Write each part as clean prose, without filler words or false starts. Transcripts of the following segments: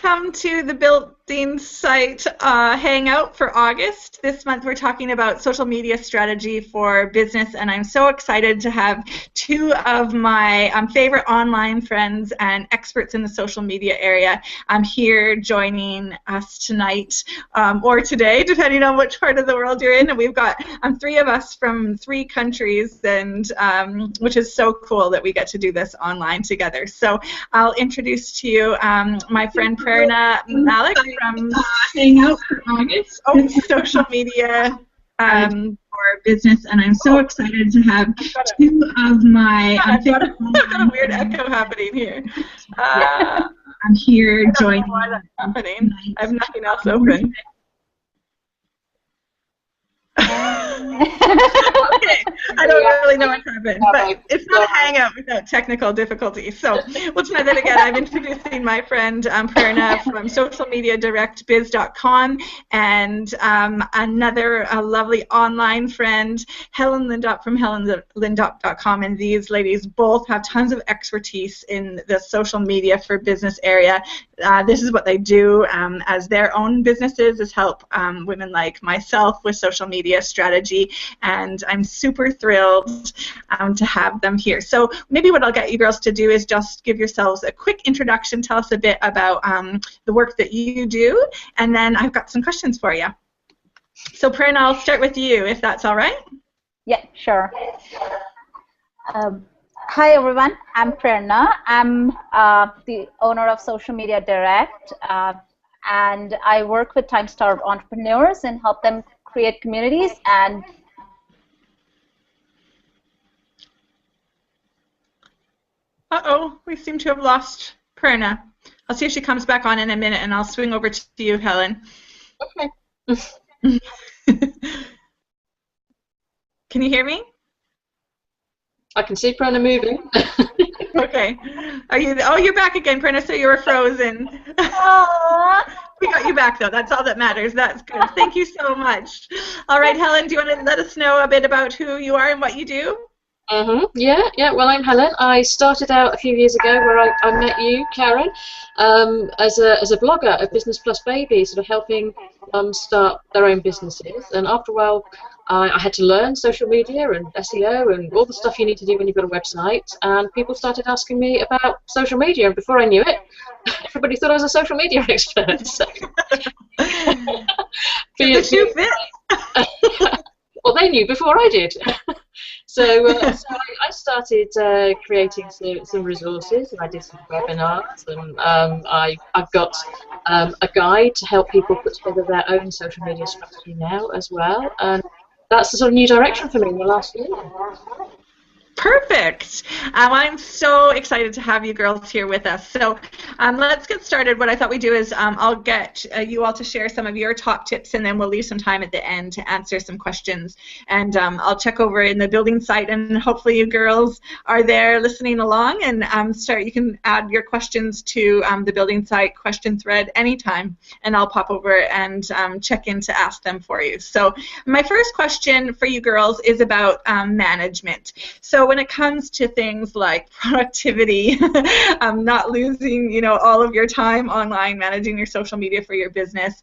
welcome to the Building Site Hangout for August. This month we're talking about social media strategy for business, and I'm so excited to have two of my favorite online friends and experts in the social media area here joining us tonight or today, depending on which part of the world you're in. And we've got three of us from 3 countries, and which is so cool that we get to do this online together. So I'll introduce to you my friend Prerna Malik from Hangout for August, social media for business, and I'm so excited to have two of my. I've got a weird echo happening here. I'm here joining. I don't know why that's happening. I have nothing else open. Okay, I don't really know what happened, but it's not a hangout without technical difficulties. So we'll try that again. I'm introducing my friend Prerna from socialmediadirectbiz.com, and another lovely online friend, Helen Lindop from helenlindop.com, and these ladies both have tons of expertise in the social media for business area. This is what they do as their own businesses, is help women like myself with social media strategy, and I'm super thrilled to have them here. So maybe what I'll get you girls to do is just give yourselves a quick introduction, tell us a bit about the work that you do, and then I've got some questions for you. So Prerna, I'll start with you, if that's all right. Yeah, sure. Hi everyone, I'm Prerna. I'm the owner of Social Media Direct, and I work with time-starved entrepreneurs and help them create communities. And we seem to have lost Prerna. I'll see if she comes back on in a minute, and I'll swing over to you, Helen. Okay. Can you hear me? I can see Prerna moving. Okay. Are you? Oh, you're back again, Prerna. So you were frozen. We got you back, though. That's all that matters. That's good. Thank you so much. All right, Helen, do you want to let us know a bit about who you are and what you do? Yeah. Well, I'm Helen. I started out a few years ago where I met you, Karen, as a blogger of Business Plus Baby, sort of helping start their own businesses. And after a while, I had to learn social media and SEO and all the stuff you need to do when you've got a website. And people started asking me about social media, and before I knew it, everybody thought I was a social media expert. So. The shoe fit. Well, they knew before I did. So I started creating some resources, and I did some webinars, and I've got a guide to help people put together their own social media strategy now as well, and that's the sort of new direction for me in the last year. Perfect. I'm so excited to have you girls here with us. So let's get started. What I thought we'd do is I'll get you all to share some of your top tips, and then we'll leave some time at the end to answer some questions. And I'll check over in the building site, and hopefully you girls are there listening along, and you can add your questions to the building site question thread anytime, and I'll pop over and check in to ask them for you. So my first question for you girls is about management. So when it comes to things like productivity, not losing, all of your time online, managing your social media for your business,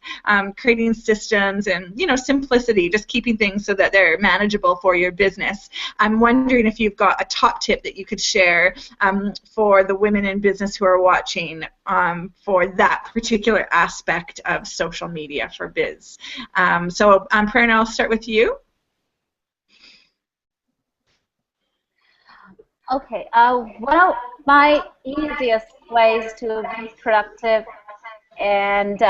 creating systems, and, simplicity, just keeping things so that they're manageable for your business. I'm wondering if you've got a top tip that you could share for the women in business who are watching for that particular aspect of social media for biz. So Prerna, I'll start with you. okay, one of my easiest ways to be productive and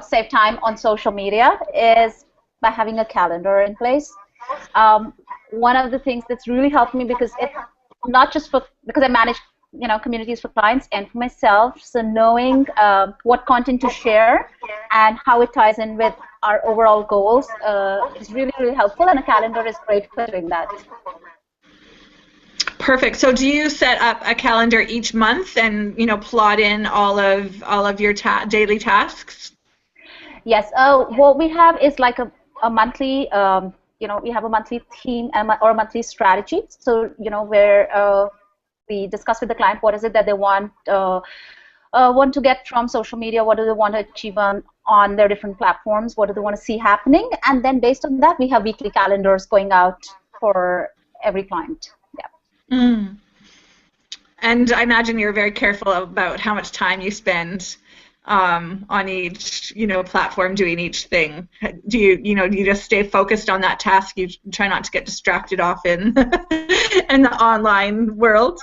save time on social media is by having a calendar in place. One of the things that's really helped me, because it's not just because I manage communities for clients and for myself, so knowing what content to share and how it ties in with our overall goals is really, really helpful, and a calendar is great for doing that. Perfect. So do you set up a calendar each month and plot in all of your daily tasks? Yes. What we have is like a monthly. We have a monthly theme or a monthly strategy. So where we discuss with the client what is it that they want want to get from social media, what do they want to achieve on their different platforms, what do they want to see happening, and then based on that we have weekly calendars going out for every client. Yeah. Mm. And I imagine you're very careful about how much time you spend on each, platform doing each thing. Do you just stay focused on that task? You try not to get distracted off in in the online world?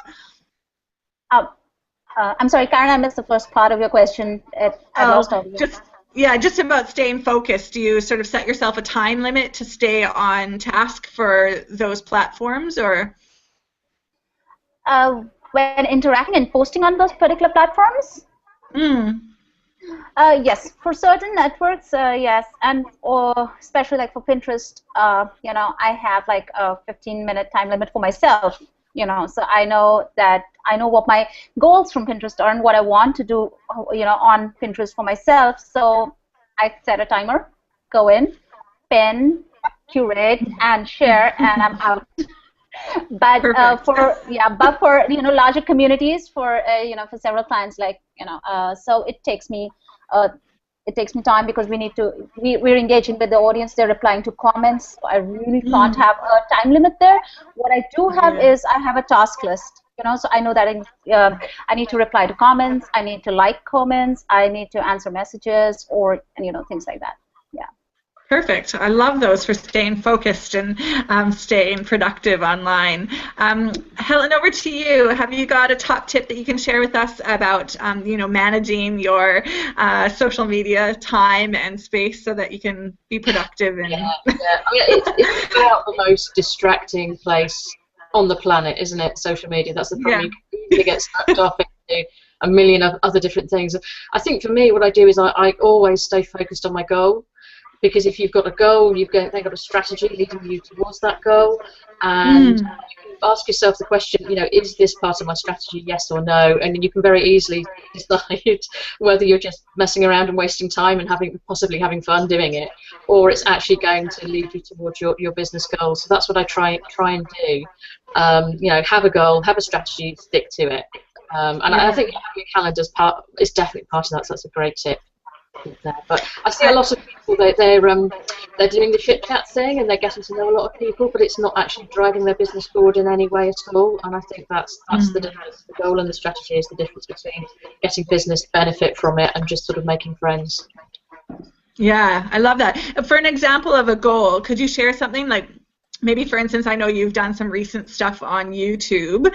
I'm sorry, Karen, I missed the first part of your question. I lost all of it. Just about staying focused. Do you sort of set yourself a time limit to stay on task for those platforms, or? When interacting and posting on those particular platforms? Yes, for certain networks, yes, and especially like for Pinterest, I have like a 15-minute time limit for myself. So I know what my goals from Pinterest are and what I want to do, on Pinterest for myself. So I set a timer, go in, pin, curate, and share, and I'm out. But for larger communities, for several clients, so it takes me time, because we're engaging with the audience. They're replying to comments. So I really can't have a time limit there. What I do have is I have a task list. So I know that I need to reply to comments, I need to like comments, I need to answer messages, or things like that. Yeah. Perfect. I love those for staying focused and staying productive online. Helen, over to you. Have you got a top tip that you can share with us about managing your social media time and space so that you can be productive? And I mean, it's about the most distracting place on the planet, isn't it? Social media. That's the problem. You can get sucked off into a million of other different things. I think for me, what I do is I always stay focused on my goal. Because if you've got a goal, you've then got a strategy leading you towards that goal, and you can ask yourself the question, is this part of my strategy, yes or no? And then you can very easily decide whether you're just messing around and wasting time and possibly having fun doing it, or it's actually going to lead you towards your business goals. So that's what I try and do. Have a goal, have a strategy, stick to it. I think having a calendar is definitely part of that. So that's a great tip. There. But I see a lot of people they're doing the chit chat thing and they're getting to know a lot of people, but it's not actually driving their business forward in any way at all. And I think that's the difference. The goal and the strategy is the difference between getting business benefit from it and just sort of making friends. Yeah, I love that. For an example of a goal, could you share something like? Maybe, for instance, I know you've done some recent stuff on YouTube.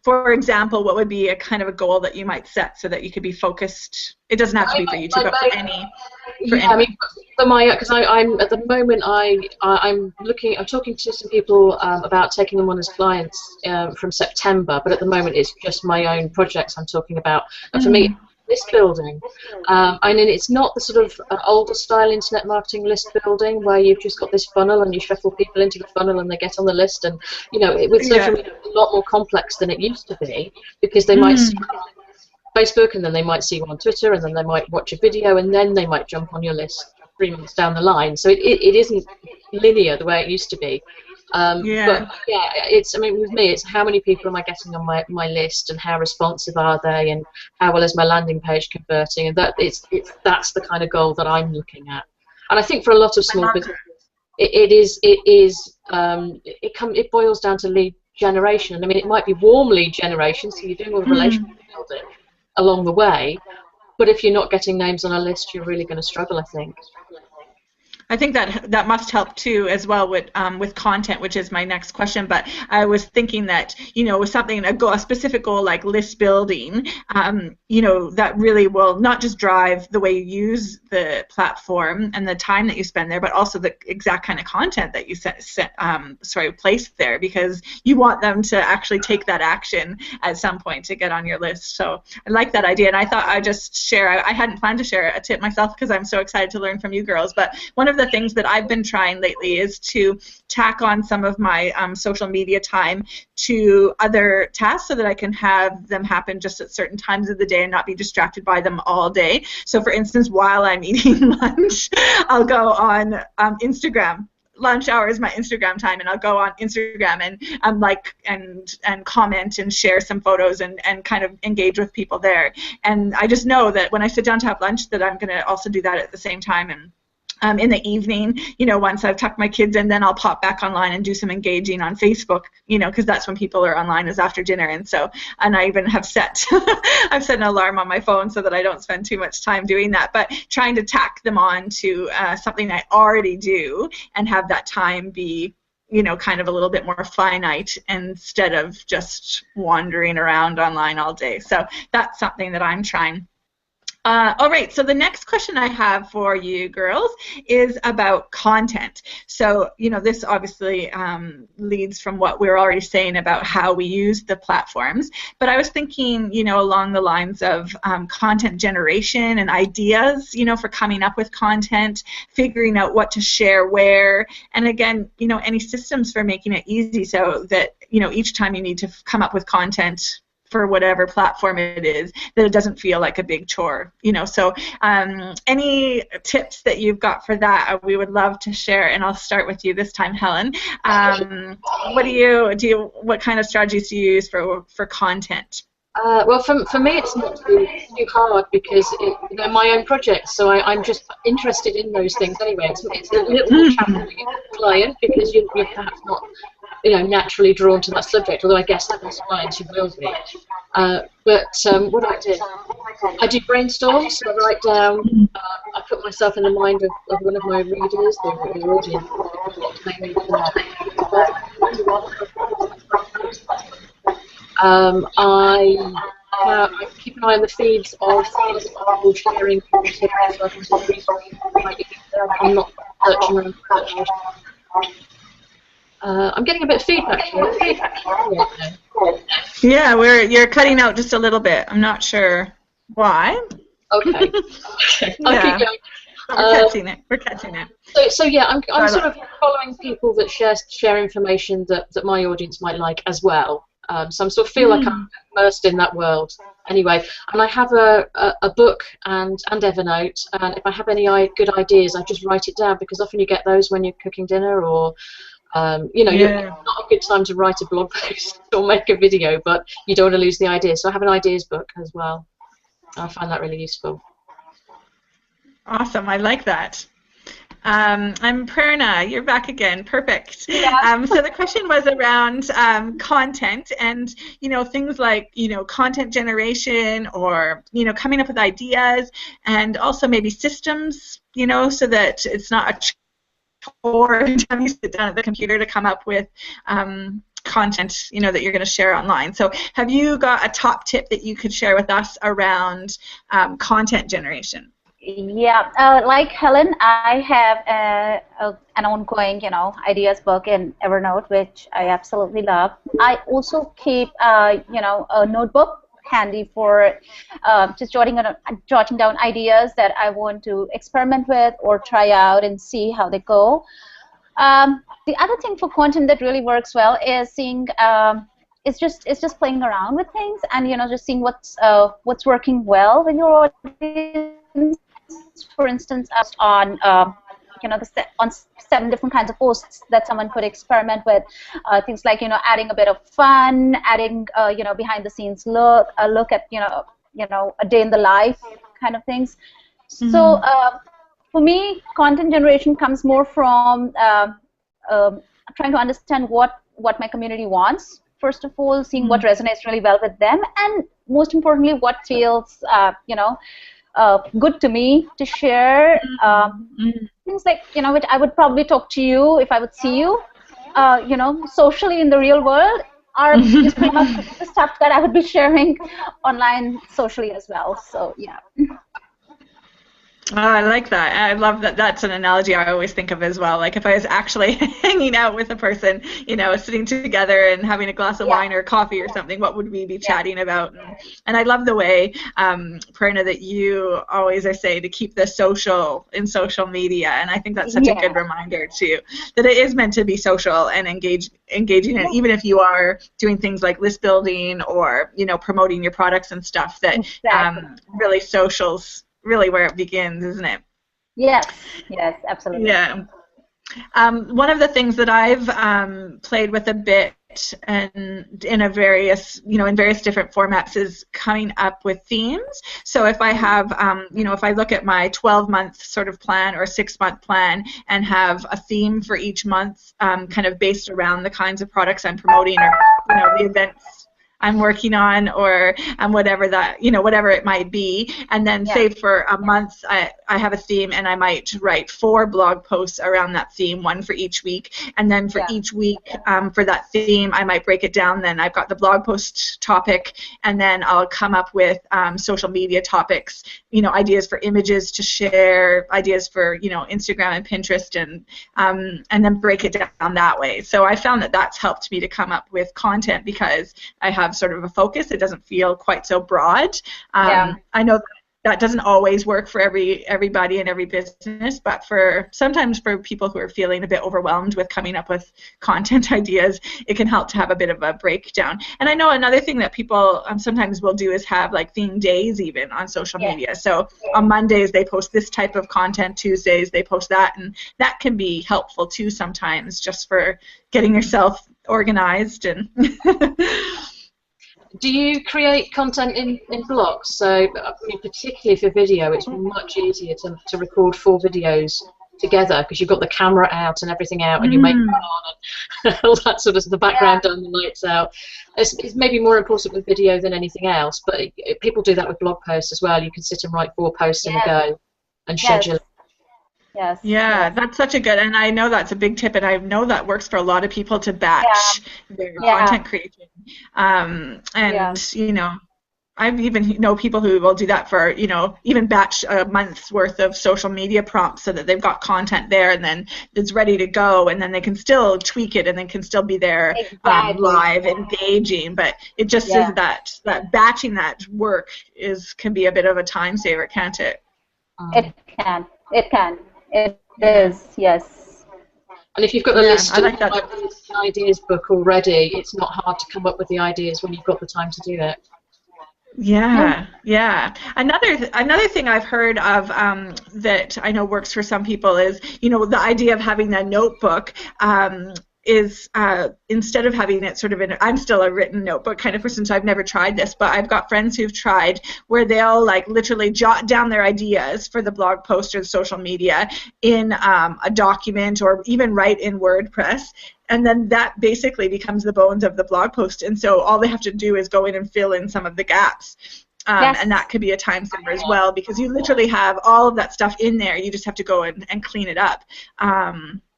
For example, what would be a kind of a goal that you might set so that you could be focused? It doesn't have to be for YouTube, but for any. I mean, because I'm at the moment I'm talking to some people about taking them on as clients from September, but at the moment it's just my own projects I'm talking about. And for me, list building. I mean, it's not the sort of older style internet marketing list building where you've just got this funnel and you shuffle people into the funnel and they get on the list. And with social media, it's a lot more complex than it used to be, because they might see Facebook and then they might see you on Twitter and then they might watch a video and then they might jump on your list 3 months down the line. So it isn't linear the way it used to be. But I mean, with me, it's how many people am I getting on my list, and how responsive are they, and how well is my landing page converting, and that's the kind of goal that I'm looking at. And I think for a lot of small businesses, it boils down to lead generation. I mean, it might be warm lead generation, so you're doing all the relationship building along the way, but if you're not getting names on a list, you're really going to struggle, I think. I think that must help too, as well, with content, which is my next question. But I was thinking that with something a specific goal like list building, that really will not just drive the way you use the platform and the time that you spend there, but also the exact kind of content that you place there, because you want them to actually take that action at some point to get on your list. So I like that idea, and I thought I'd just share. I hadn't planned to share a tip myself because I'm so excited to learn from you girls, but one of the things that I've been trying lately is to tack on some of my social media time to other tasks so that I can have them happen just at certain times of the day and not be distracted by them all day. So for instance, while I'm eating lunch, I'll go on Instagram lunch hour is my Instagram time, and I'll go on Instagram and like and comment and share some photos and kind of engage with people there. And I just know that when I sit down to have lunch that I'm going to also do that at the same time. And in the evening, once I've tucked my kids in, then I'll pop back online and do some engaging on Facebook, because that's when people are online, is after dinner. And I even have set I've set an alarm on my phone so that I don't spend too much time doing that, but trying to tack them on to something I already do and have that time be kind of a little bit more finite instead of just wandering around online all day. So that's something that I'm trying. All right, so the next question I have for you girls is about content. So, this obviously leads from what we were already saying about how we use the platforms, but I was thinking, along the lines of content generation and ideas, for coming up with content, figuring out what to share where, and again, any systems for making it easy so that, each time you need to come up with content for whatever platform it is, that it doesn't feel like a big chore, So any tips that you've got for that, we would love to share. And I'll start with you this time, Helen. What kind of strategies do you use for content? Well, for me, it's not too hard because they're my own projects, so I'm just interested in those things anyway. It's a little more challenging for the client because you're perhaps not naturally drawn to that subject, although I guess that most clients you will be. But what I do brainstorms, so I write down, I put myself in the mind of one of my readers, the audience, I keep an eye on the feeds of people sharing content, so I'm not searching around. I'm getting a bit of feedback here. Yeah, you're cutting out just a little bit. I'm not sure why. Okay. I'll keep going. We're catching it. So yeah, I'm sort of following people that share information that my audience might like as well. So I sort of feel like I'm immersed in that world. Anyway, and I have a book and Evernote, and if I have any good ideas, I just write it down, because often you get those when you're cooking dinner or it's not a good time to write a blog post or make a video, but you don't want to lose the idea. So I have an ideas book as well. I find that really useful. Awesome, I like that. I'm Prerna. You're back again. Perfect. Yeah. So the question was around content and things like content generation or coming up with ideas, and also maybe systems so that it's not a chore every time you sit down at the computer to come up with content that you're going to share online. So have you got a top tip that you could share with us around content generation? Yeah, like Helen, I have an ongoing, ideas book in Evernote, which I absolutely love. I also keep, a notebook handy for just jotting down ideas that I want to experiment with or try out and see how they go. The other thing for content that really works well is seeing. It's just playing around with things and just seeing what's working well with your audience. For instance, on on 7 different kinds of posts that someone could experiment with, things like adding a bit of fun, adding behind the scenes look at a day in the life kind of things. So for me, content generation comes more from trying to understand what my community wants. First of all, seeing what resonates really well with them, and most importantly, what feels good to me to share. Things like which I would probably talk to you if I would see you. Socially in the real world are just pretty much the stuff that I would be sharing online socially as well. So yeah. Oh, I like that. I love that. That's an analogy I always think of as well. Like if I was actually hanging out with a person, sitting together and having a glass of wine or coffee or something, what would we be chatting about? And I love the way, Prerna, that you always say to keep the social in social media. And I think that's such a good reminder too, that it is meant to be social and engaging. And even if you are doing things like list building or, promoting your products and stuff, that really socials really where it begins, isn't it? Yes, absolutely. Yeah. One of the things that I've played with a bit and in various different formats is coming up with themes. So if I have, if I look at my 12-month sort of plan or 6-month plan and have a theme for each month, kind of based around the kinds of products I'm promoting or the events I'm working on, or whatever it might be, and then say for a month I have a theme and I might write 4 blog posts around that theme, one for each week, and then for each week for that theme I might break it down. Then I've got the blog post topic, and then I'll come up with social media topics, ideas for images to share, ideas for Instagram and Pinterest, and then break it down that way. So I found that that's helped me to come up with content because I have sort of a focus. It doesn't feel quite so broad. I know that doesn't always work for everybody in every business, but sometimes for people who are feeling a bit overwhelmed with coming up with content ideas, it can help to have a bit of a breakdown. And I know another thing that people sometimes will do is have like theme days even on social media. So on Mondays they post this type of content, Tuesdays they post that, and that can be helpful too sometimes, just for getting yourself organized. And do you create content in blocks? So, particularly for video, it's much easier to record 4 videos together because you've got the camera out and everything out, and you make it on and all that sort of the background done, the lights out. It's maybe more important with video than anything else, but people do that with blog posts as well. You can sit and write 4 posts in a go and schedule. Yes. Yeah, that's such a good, and I know that's a big tip, and I know that works for a lot of people to batch their content creation. I've even know people who will do that for, even batch a month's worth of social media prompts so that they've got content there and then it's ready to go, and then they can still tweak it and then can still be there live, engaging. But it just is that batching that work can be a bit of a time saver, can't it? It can. It is, yes. And if you've got the list of ideas book already, it's not hard to come up with the ideas when you've got the time to do it. Yeah. Another thing I've heard of that I know works for some people is, the idea of having a notebook. Is instead of having it sort of I'm still a written notebook kind of person, so I've never tried this, but I've got friends who've tried where they'll like literally jot down their ideas for the blog post or the social media in a document, or even write in WordPress, and then that basically becomes the bones of the blog post, and so all they have to do is go in and fill in some of the gaps. And that could be a time saver as well, because you literally have all of that stuff in there, you just have to go and clean it up.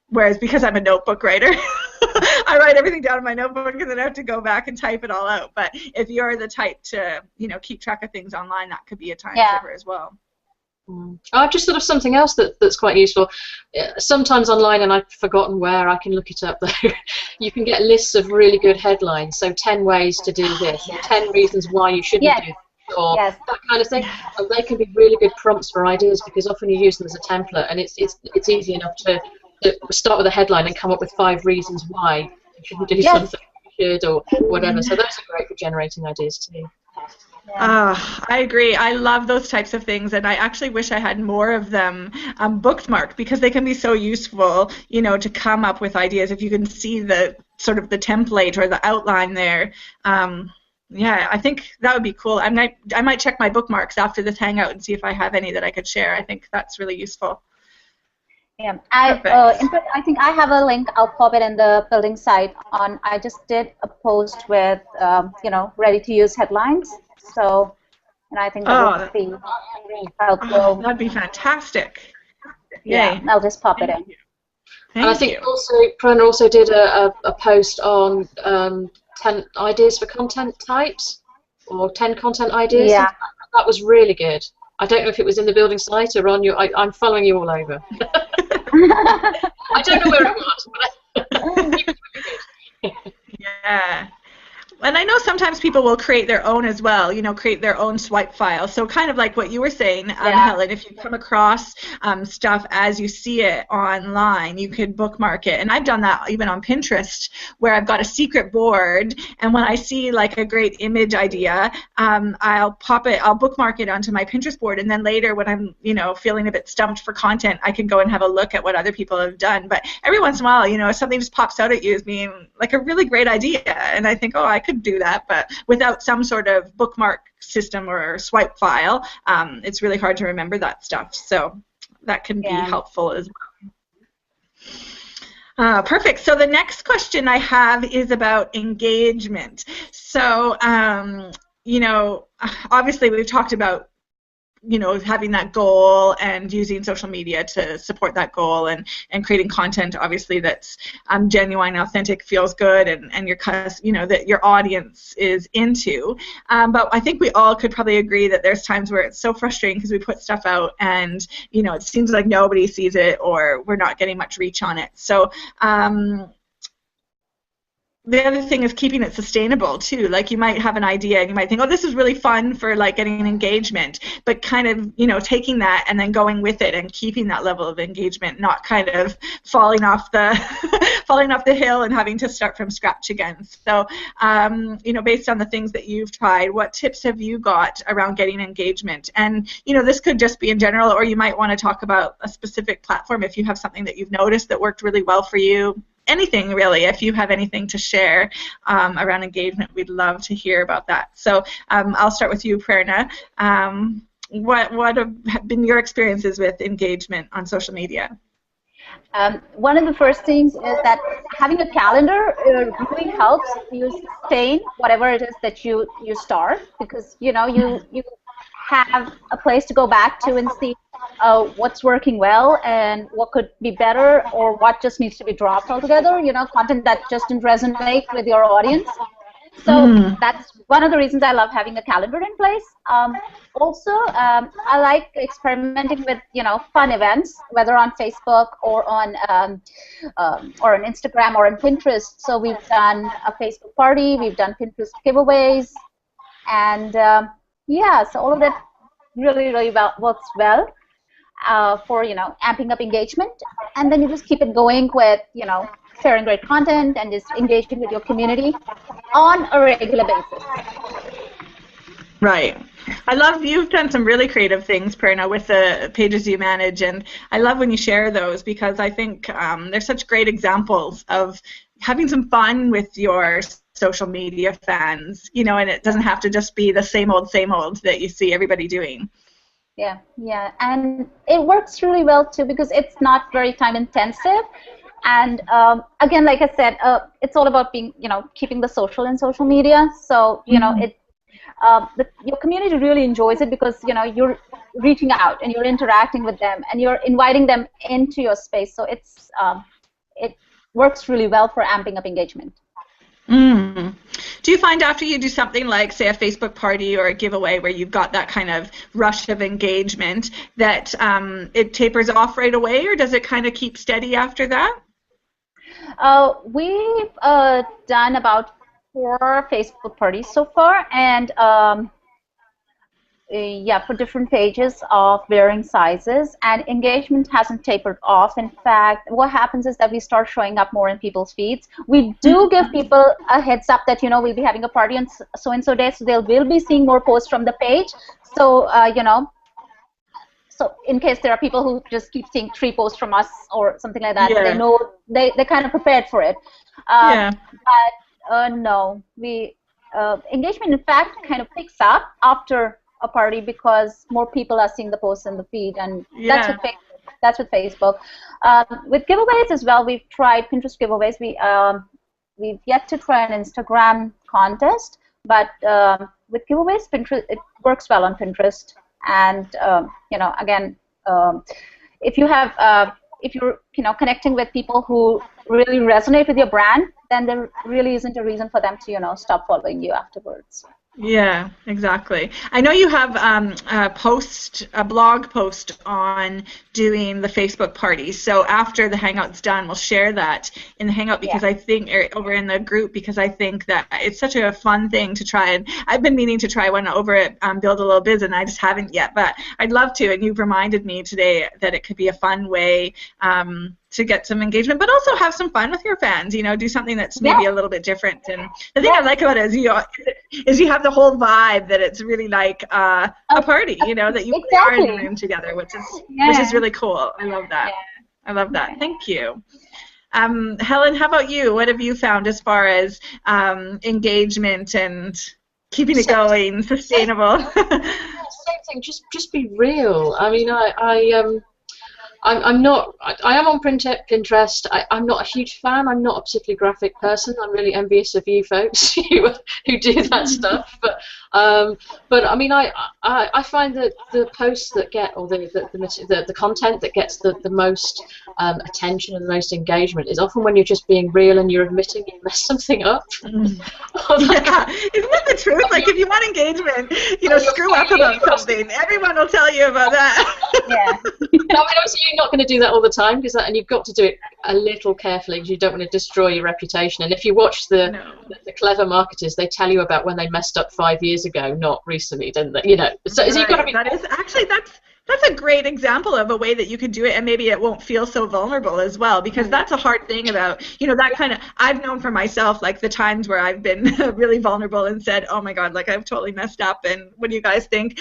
Whereas because I'm a notebook writer, I write everything down in my notebook and then I have to go back and type it all out. But if you're the type to, keep track of things online, that could be a time saver as well. I've just thought of something else that's quite useful. Sometimes online, and I've forgotten where, I can look it up though, you can get lists of really good headlines. So 10 ways to do this, or 10 reasons why you shouldn't do this, or that kind of thing. And they can be really good prompts for ideas, because often you use them as a template, and it's easy enough to start with a headline and come up with 5 reasons why you shouldn't do something you should, or whatever. So those are great for generating ideas too. I agree. I love those types of things, and I actually wish I had more of them bookmarked, because they can be so useful, to come up with ideas if you can see the sort of the template or the outline there. I think that would be cool. I might check my bookmarks after this hangout and see if I have any that I could share. I think that's really useful. Yeah, in fact, I think I have a link. I'll pop it in the building site. I just did a post with, ready-to-use headlines. So, and I think that would be helpful. That'd be fantastic. Yeah, I'll just pop it in. And I think Prerna also did a post on 10 ideas for content types, or 10 content ideas. Yeah. That was really good. I don't know if it was in the building site or on your. I'm following you all over. I don't know where it was. But Yeah. And I know sometimes people will create their own as well, create their own swipe file. So kind of like what you were saying, Helen, if you come across stuff as you see it online, you could bookmark it. And I've done that even on Pinterest, where I've got a secret board, and when I see like a great image idea, I'll bookmark it onto my Pinterest board, and then later when I'm, feeling a bit stumped for content, I can go and have a look at what other people have done. But every once in a while, if something just pops out at you as being like a really great idea, and I think, oh, I could do that, but without some sort of bookmark system or swipe file, it's really hard to remember that stuff. So that can be helpful as well. Perfect. So the next question I have is about engagement. So, obviously we've talked about having that goal and using social media to support that goal, and creating content obviously that's genuine, authentic, feels good, and that your audience is into. But I think we all could probably agree that there's times where it's so frustrating because we put stuff out and it seems like nobody sees it, or we're not getting much reach on it. So the other thing is keeping it sustainable too. Like, you might have an idea and you might think, oh, this is really fun for like getting an engagement, but kind of taking that and then going with it and keeping that level of engagement, not kind of falling off the falling off the hill and having to start from scratch again. So based on the things that you've tried, what tips have you got around getting engagement? And this could just be in general, or you might want to talk about a specific platform if you have something that you've noticed that worked really well for you. Anything really, if you have anything to share around engagement, we'd love to hear about that. So I'll start with you, Prerna. What have been your experiences with engagement on social media? One of the first things is that having a calendar really helps you sustain whatever it is that you start, because you have a place to go back to and see what's working well and what could be better, or what just needs to be dropped altogether, content that just didn't resonate with your audience. So that's one of the reasons I love having a calendar in place. Also, I like experimenting with, fun events, whether on Facebook or on Instagram or on Pinterest. So we've done a Facebook party, we've done Pinterest giveaways, and so all of that really works well for amping up engagement. And then you just keep it going with sharing great content and just engaging with your community on a regular basis. Right. I love, you've done some really creative things, Prerna, with the pages you manage, and I love when you share those, because I think they're such great examples of having some fun with your social media fans, and it doesn't have to just be the same old that you see everybody doing. Yeah, and it works really well too, because it's not very time intensive, and again, like I said, it's all about being, keeping the social in social media. So your community really enjoys it, because you're reaching out and you're interacting with them and you're inviting them into your space. So it works really well for amping up engagement. Do you find after you do something like, say, a Facebook party or a giveaway where you've got that kind of rush of engagement, that it tapers off right away, or does it kind of keep steady after that? We've done about 4 Facebook parties so far, and for different pages of varying sizes, and engagement hasn't tapered off. In fact, what happens is that we start showing up more in people's feeds. We do give people a heads up that we'll be having a party on so-and-so day, so they will be seeing more posts from the page. So so in case there are people who just keep seeing 3 posts from us or something like that, they know they're kind of prepared for it. But no, engagement in fact kind of picks up after a party, because more people are seeing the posts in the feed, and that's with Facebook. With giveaways as well, we've tried Pinterest giveaways. We've yet to try an Instagram contest, but with giveaways, Pinterest, it works well on Pinterest. And again, if you're connecting with people who really resonate with your brand, then there really isn't a reason for them to stop following you afterwards. Yeah, exactly. I know you have a blog post on doing the Facebook parties. So after the Hangout's done, we'll share that in the Hangout Yeah. because I think, or over in the group, because I think that it's such a fun thing to try. And I've been meaning to try one over at Build a Little Biz, and I just haven't yet. But I'd love to. And you've reminded me today that it could be a fun way to get some engagement, but also have some fun with your fans. You know, do something that's maybe Yes. a little bit different. And the thing I Yes. like about it is you have the whole vibe that it's really like a party. You know, that you really are in the Exactly. room together, which is Yeah. really cool. I love that. Yeah. I love that. Thank you. Helen, how about you? What have you found as far as engagement and keeping it So, going, sustainable? same thing. Just be real. I mean, I'm not. I am on Pinterest. I'm not a huge fan. I'm not a particularly graphic person. I'm really envious of you folks who do that stuff. But I mean, I find that the posts that get, or the content that gets the most attention and the most engagement is often when you're just being real and you're admitting you messed something up. Or like, Yeah, isn't that the truth? Like, if you want engagement, screw up about something. Everyone will tell you about that. Yeah. I mean, obviously you're not going to do that all the time, and you've got to do it a little carefully because you don't want to destroy your reputation. And if you watch the clever marketers, they tell you about when they messed up 5 years ago, not recently, don't they? So you've got to be. That is actually that's a great example of a way that you could do it, and maybe it won't feel so vulnerable as well, because that's a hard thing about that kind of. I've known for myself, like, the times where I've been really vulnerable and said, oh my god, like, I've totally messed up, and what do you guys think?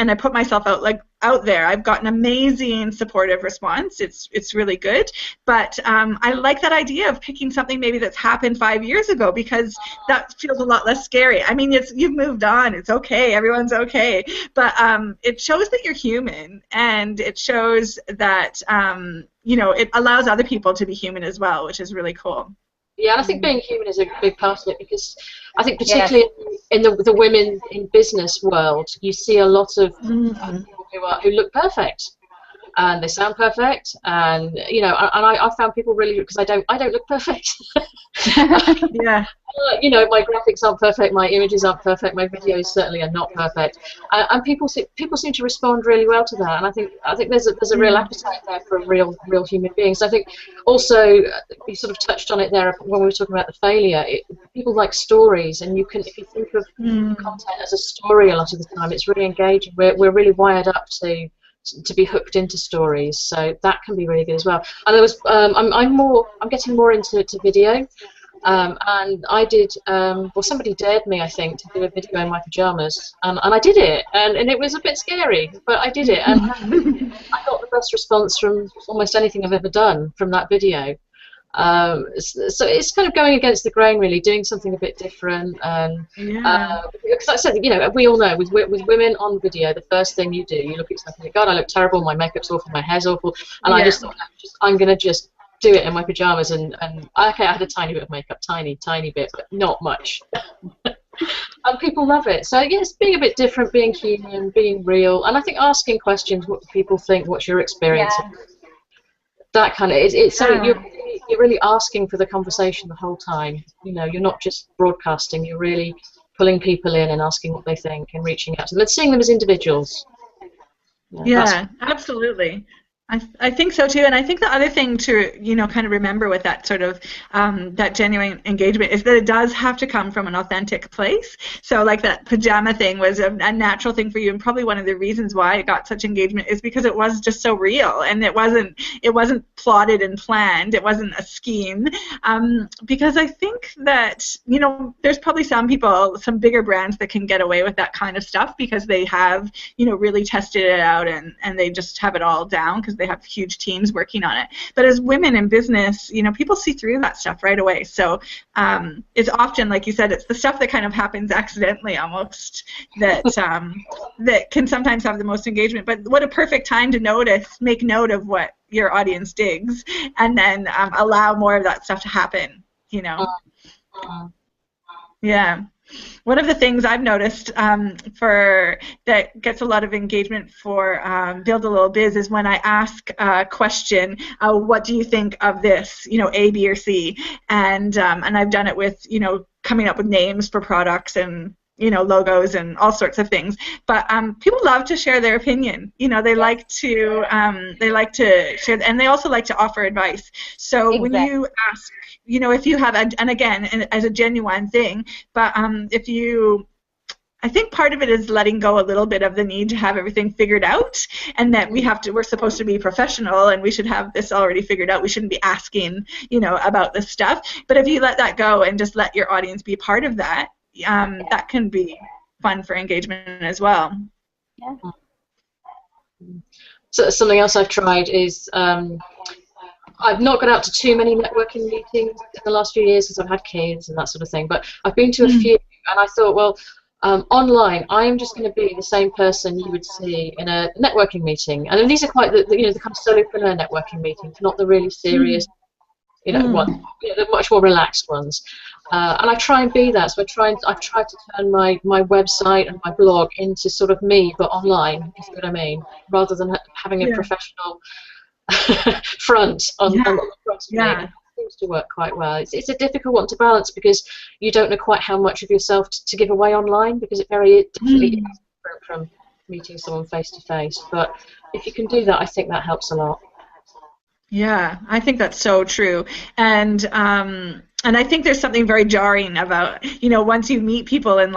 And I put myself out there. I've gotten amazing supportive response. It's really good. But I like that idea of picking something maybe that's happened 5 years ago, because that feels a lot less scary. I mean, you've moved on. It's okay. Everyone's okay. But it shows that you're human, and it shows that it allows other people to be human as well, which is really cool. Yeah, and I think being human is a big part of it, because I think particularly in the women in business world, you see a lot of people who look perfect, and they sound perfect, and I found people really, because I don't look perfect. Yeah. My graphics aren't perfect, my images aren't perfect, my videos certainly are not perfect, and people seem to respond really well to that, and I think there's a real appetite there for real human beings. I think also you sort of touched on it there when we were talking about the failure. People like stories, and if you think of content as a story, a lot of the time it's really engaging. We're really wired up to be hooked into stories, so that can be really good as well. And there was I'm getting more into video. And I did, somebody dared me, I think, to do a video in my pajamas, and I did it, and it was a bit scary, but I did it, and I got the best response from almost anything I've ever done from that video. So it's kind of going against the grain, really, doing something a bit different, and because I said, we all know with women on video, the first thing you do, you look at something, God, I look terrible, my makeup's awful, my hair's awful, and I just thought, I'm going to just do it in my pajamas, and okay, I had a tiny bit of makeup, tiny bit, but not much. And people love it. So yes, being a bit different, being human, being real, and I think asking questions, what do people think, what's your experience, that kind of, so you're really asking for the conversation the whole time. You're not just broadcasting, you're really pulling people in and asking what they think and reaching out to them and seeing them as individuals. Yeah, absolutely. I think so too, and I think the other thing to kind of remember with that sort of that genuine engagement is that it does have to come from an authentic place. So like that pajama thing was a natural thing for you, and probably one of the reasons why it got such engagement is because it was just so real, and it wasn't plotted and planned. It wasn't a scheme. Because I think that there's probably some bigger brands that can get away with that kind of stuff because they have really tested it out and they just have it all down because they have huge teams working on it. But as women in business, people see through that stuff right away. So it's often, like you said, it's the stuff that kind of happens accidentally almost that that can sometimes have the most engagement. But what a perfect time to make note of what your audience digs, and then allow more of that stuff to happen. Yeah. One of the things I've noticed that gets a lot of engagement for Build a Little Biz is when I ask a question, what do you think of this, A, B, or C? And I've done it with, coming up with names for products and logos and all sorts of things. But people love to share their opinion. They like to share, and they also like to offer advice. So when you ask, if you have, and again, as a genuine thing, but I think part of it is letting go a little bit of the need to have everything figured out, and that we're supposed to be professional and we should have this already figured out. We shouldn't be asking, about this stuff. But if you let that go and just let your audience be part of that, that can be fun for engagement as well. Yeah. So something else I've tried is I've not gone out to too many networking meetings in the last few years because I've had kids and that sort of thing, but I've been to a few, and I thought, well, online, I am just going to be the same person you would see in a networking meeting, and these are quite the kind of solopreneur networking meetings, not the really serious, ones, the much more relaxed ones. And I try and be that. So I've tried to turn my website and my blog into sort of me, but online. You see what I mean? Rather than having a professional front on the front of me. It seems to work quite well. It's a difficult one to balance because you don't know quite how much of yourself to give away online, because it definitely is different from meeting someone face to face. But if you can do that, I think that helps a lot. Yeah, I think that's so true. And I think there's something very jarring about, once you meet people in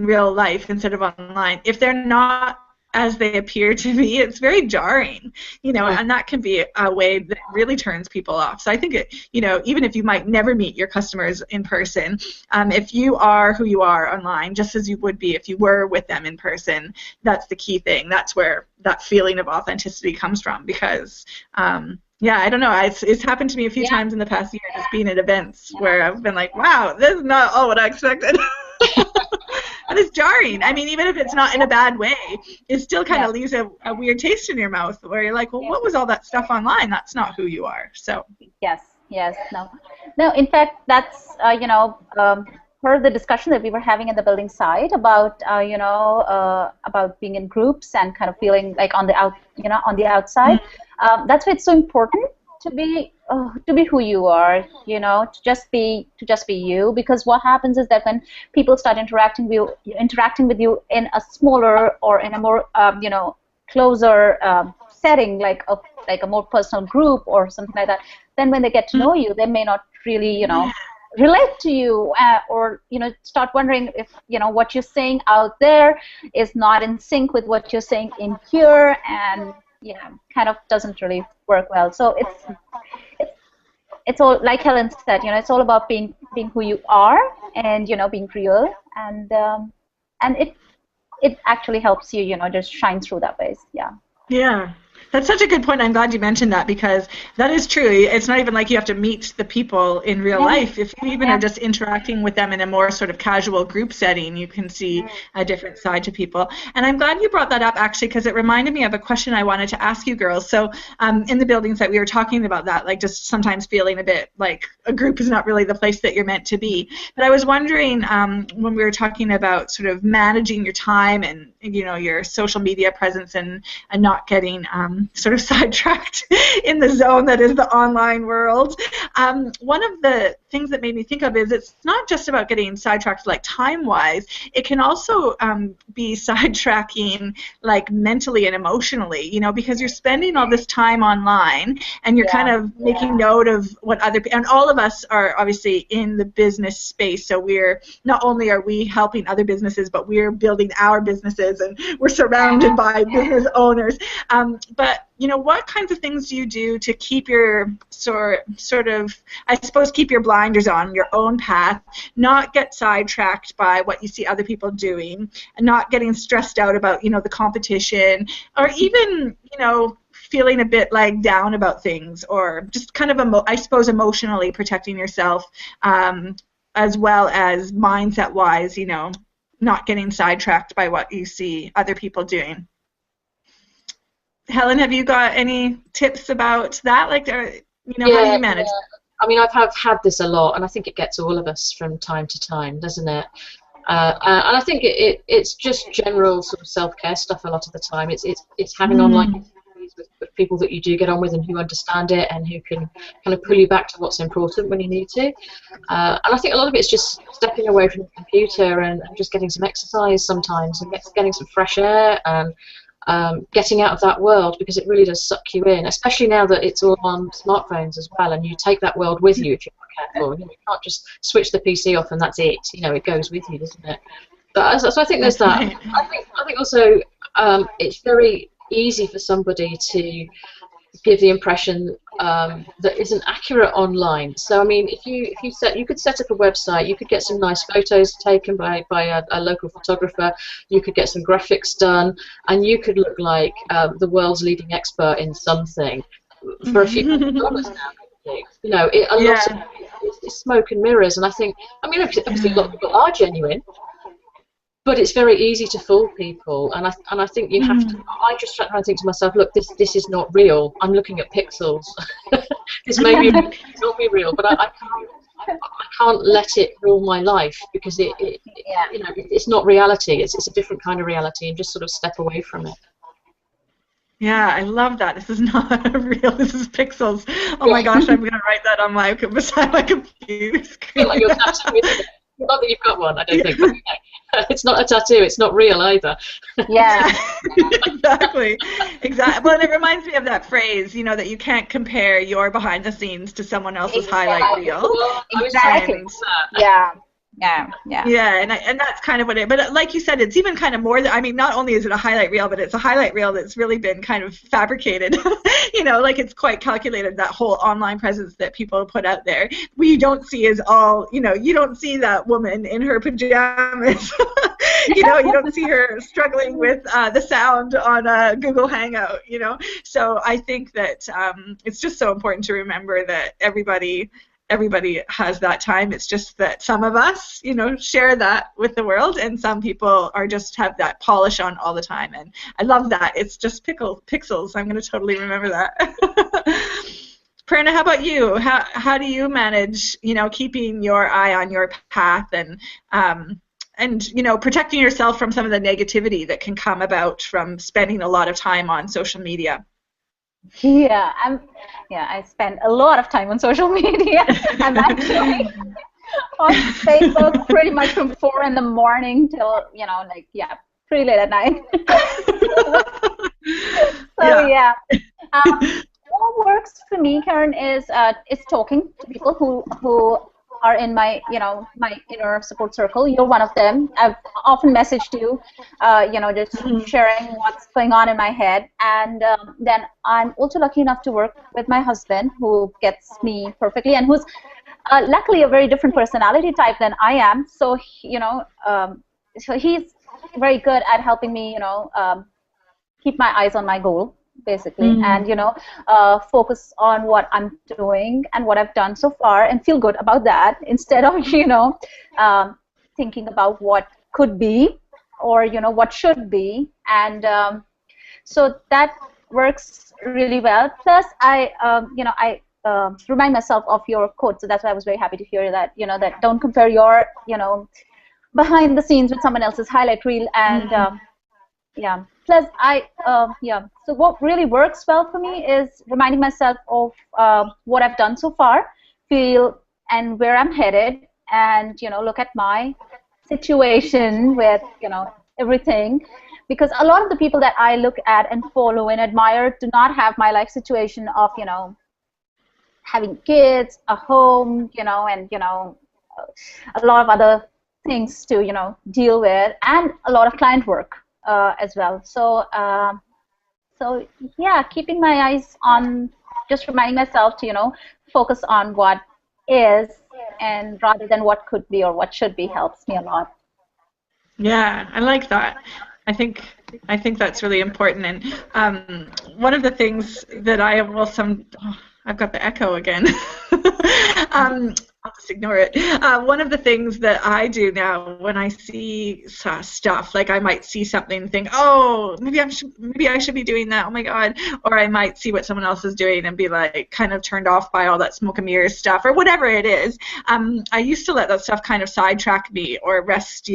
real life instead of online, if they're not as they appear to be, it's very jarring, and that can be a way that really turns people off. So I think even if you might never meet your customers in person, if you are who you are online, just as you would be if you were with them in person, that's the key thing. That's where that feeling of authenticity comes from, because I don't know. It's happened to me a few times in the past year, just being at events where I've been like, wow, this is not all what I expected. And it's jarring. I mean, even if it's not in a bad way, it still kind of leaves a weird taste in your mouth where you're like, well, what was all that stuff online? That's not who you are. So. Yes. No. In fact, that's per the discussion that we were having in the building side about about being in groups and kind of feeling like on the outside. That's why it's so important to be who you are, to just be you, because what happens is that when people start interacting with you in a smaller or in a more closer setting, like a more personal group or something like that, then when they get to know you, they may not really relate to you, or start wondering if what you're saying out there is not in sync with what you're saying in here, and kind of doesn't really work well. So it's all, like Helen said, it's all about being who you are, and being real, and it actually helps you just shine through that ways. Yeah. That's such a good point. I'm glad you mentioned that, because that is true. It's not even like you have to meet the people in real life. If you even are just interacting with them in a more sort of casual group setting, you can see a different side to people. And I'm glad you brought that up, actually, because it reminded me of a question I wanted to ask you girls. So in the buildings that we were talking about that, like just sometimes feeling a bit like a group is not really the place that you're meant to be. But I was wondering when we were talking about sort of managing your time and your social media presence and not getting sort of sidetracked in the zone that is the online world. One of the things that made me think of is it's not just about getting sidetracked like time-wise. It can also be sidetracking like mentally and emotionally, because you're spending all this time online and you're kind of making note of what other people, and all of us are obviously in the business space, so we're not only are we helping other businesses, but we're building our businesses and we're surrounded by business owners. But what kinds of things do you do to keep your sort of, I suppose, keep your blinders on your own path, not get sidetracked by what you see other people doing, and not getting stressed out about, the competition, or even, feeling a bit like down about things, or just kind of, I suppose, emotionally protecting yourself, as well as mindset-wise, not getting sidetracked by what you see other people doing. Helen, have you got any tips about that? Like, how do you manage? I mean, I've had this a lot, and I think it gets all of us from time to time, doesn't it? And I think it's just general sort of self-care stuff a lot of the time. It's having online activities with people that you do get on with and who understand it and who can kind of pull you back to what's important when you need to. And I think a lot of it's just stepping away from the computer and just getting some exercise sometimes and getting some fresh air and getting out of that world, because it really does suck you in, especially now that it's all on smartphones as well, and you take that world with you if you're not careful. You know, you can't just switch the PC off and that's it. You know, it goes with you, doesn't it? But so I think there's that. I think also it's very easy for somebody to give the impression that isn't accurate online. So I mean, if you could set up a website, you could get some nice photos taken by a local photographer, you could get some graphics done, and you could look like the world's leading expert in something for a few $100 now. You know, a lot of it's smoke and mirrors, and I think, I mean, obviously a lot of people are genuine, but it's very easy to fool people, and I think you have to. I just try to think to myself, look, this is not real. I'm looking at pixels. This may be not be real, but I can't let it rule my life, because you know, it's not reality. It's a different kind of reality, and just sort of step away from it. Yeah, I love that. This is not real. This is pixels. Oh my gosh, I'm gonna write that on beside my computer screen. Like your tattoo, isn't it? Not that you've got one, I don't think. But, you know, it's not a tattoo. It's not real either. Yeah. Exactly. Well, and it reminds me of that phrase, you know, that you can't compare your behind the scenes to someone else's highlight reel. Exactly. Yeah, and that's kind of what it. But like you said, it's even kind of more. I mean, not only is it a highlight reel, but it's a highlight reel that's really been kind of fabricated. You know, like it's quite calculated. That whole online presence that people put out there, what you don't see is all. You know, you don't see that woman in her pajamas. You know, you don't see her struggling with the sound on a Google Hangout. You know, so I think that it's just so important to remember that everybody has that time. It's just that some of us, you know, share that with the world, and some people are just have that polish on all the time. And I love that. It's just pixels. I'm going to totally remember that. Prerna, how about you? How do you manage, you know, keeping your eye on your path and you know, protecting yourself from some of the negativity that can come about from spending a lot of time on social media? Yeah, I spend a lot of time on social media. I'm actually on Facebook pretty much from 4 in the morning till, you know, like, pretty late at night. So what works for me, Karen, is talking to people who are in my, you know, my inner support circle. You're one of them. I've often messaged you, you know, just sharing what's going on in my head. And then I'm also lucky enough to work with my husband, who gets me perfectly, and who's luckily a very different personality type than I am. So, you know, so he's very good at helping me, you know, keep my eyes on my goal, basically, and, you know, focus on what I'm doing and what I've done so far and feel good about that, instead of, you know, thinking about what could be or, you know, what should be. And so that works really well. Plus, you know, I remind myself of your quote, so that's why I was very happy to hear that, you know, that don't compare your, you know, behind the scenes with someone else's highlight reel. And plus so what really works well for me is reminding myself of what I've done so far, feel and where I'm headed, and, you know, look at my situation with, you know, everything, because a lot of the people that I look at and follow and admire do not have my life situation of, you know, having kids, a home, you know, and, you know, a lot of other things to, you know, deal with, and a lot of client work as well. So yeah, keeping my eyes on, just reminding myself to, you know, focus on what is, and rather than what could be or what should be, helps me a lot. Yeah, I like that. I think that's really important. And one of the things that I will I've got the echo again. I'll just ignore it. One of the things that I do now when I see stuff, like I might see something and think, oh, maybe I should be doing that. Oh my God. Or I might see what someone else is doing and be like kind of turned off by all that smoke and mirrors stuff or whatever it is. I used to let that stuff kind of sidetrack me or rest,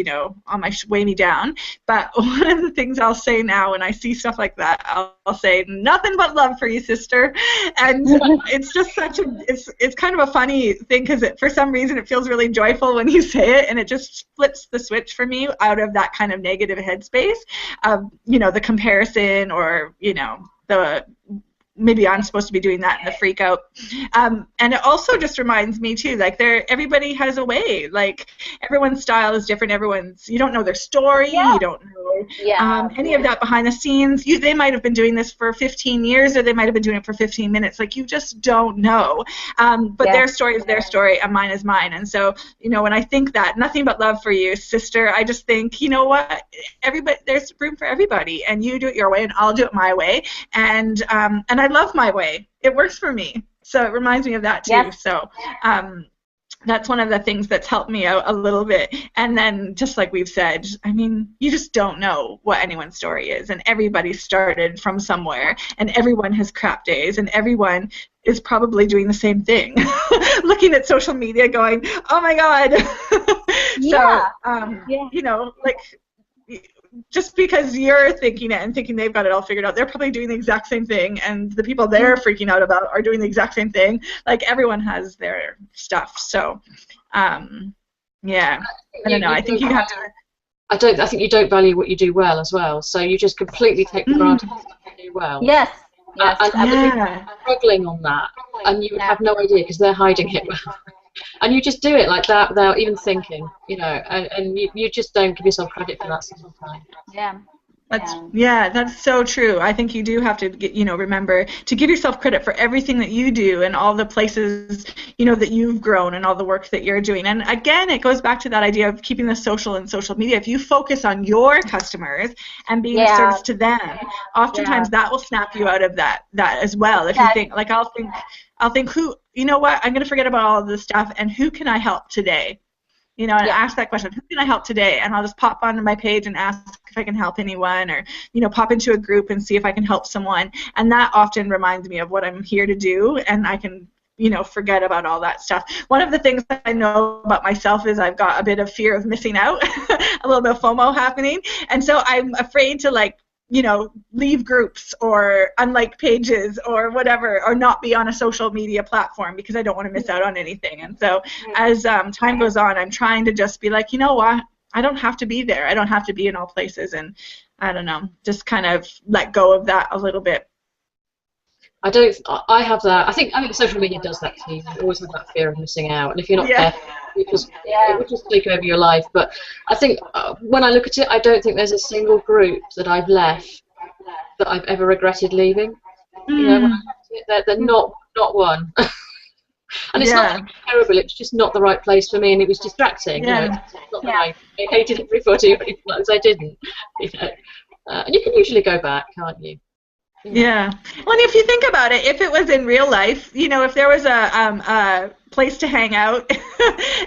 on my weigh me down. But one of the things I'll say now when I see stuff like that, I'll say nothing but love for you, sister. And it's just it's kind of a funny thing because for some reason it feels really joyful when you say it, and it just flips the switch for me out of that kind of negative headspace of the comparison or the maybe I'm supposed to be doing that in the freak out. And it also just reminds me too, like everybody has a way, like everyone's style is different. You don't know their story. You don't know any of that behind the scenes. They might have been doing this for 15 years or they might have been doing it for 15 minutes. Like you just don't know. But their story is their story and mine is mine. And so, when I think that, nothing but love for you, sister, I just think, you know what, there's room for everybody, and you do it your way and I'll do it my way. And I love my way. It works for me. So it reminds me of that too. Yes. So that's one of the things that's helped me out a little bit. And then just like we've said, I mean, you just don't know what anyone's story is. And everybody started from somewhere, and everyone has crap days, and everyone is probably doing the same thing. Looking at social media going, oh my God. So, like, just because you're thinking it and thinking they've got it all figured out, they're probably doing the exact same thing, and the people they're freaking out about are doing the exact same thing. Like, everyone has their stuff. So, I don't know. I think you have to. I think you don't value what you do well as well. So you just completely take for granted what you do well. Yes. And you're struggling on that, and you would have no idea because they're hiding it well. And you just do it like that without even thinking, and you just don't give yourself credit for that sometimes. That's so true. I think you do have to remember to give yourself credit for everything that you do and all the places that you've grown and all the work that you're doing. And again, it goes back to that idea of keeping the social and social media. If you focus on your customers and being of service to them, oftentimes that will snap you out of that as well. If you think, like, I'll think who, I'm going to forget about all of this stuff, and who can I help today? And ask that question, who can I help today? And I'll just pop onto my page and ask if I can help anyone, or, pop into a group and see if I can help someone. And that often reminds me of what I'm here to do, and I can, forget about all that stuff. One of the things that I know about myself is I've got a bit of fear of missing out, a little bit of FOMO happening. And so I'm afraid to, leave groups or unlike pages or whatever, or not be on a social media platform because I don't want to miss out on anything. And so as time goes on, I'm trying to just be like, you know what, I don't have to be there. I don't have to be in all places. And I don't know, just kind of let go of that a little bit. I have that. I think social media does that to you. You always have that fear of missing out, and if you're not careful, it will just take over your life. But I think when I look at it, I don't think there's a single group that I've left that I've ever regretted leaving. When I look at it, they're not one. And it's not terrible. It's just not the right place for me, and it was distracting. It's not that I hated everybody, or anything like that. I didn't. And you can usually go back, can't you? Yeah. Well, and if you think about it, if it was in real life, if there was a place to hang out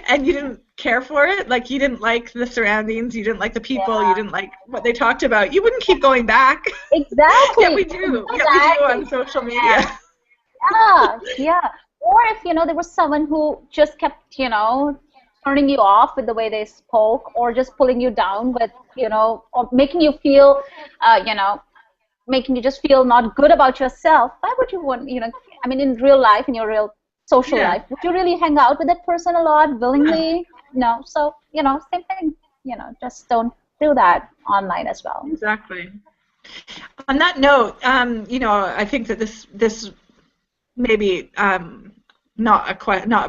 and you didn't care for it, like you didn't like the surroundings, you didn't like the people, you didn't like what they talked about, you wouldn't keep going back. Exactly. Yeah, we do. Exactly. Yeah, we do on social media. Yeah. Or if, there was someone who just kept, turning you off with the way they spoke, or just pulling you down with, or making you feel, making you just feel not good about yourself. Why would you want, in real life, in your real social life, would you really hang out with that person a lot willingly? No. So, same thing, just don't do that online as well. Exactly. On that note, I think that this maybe not a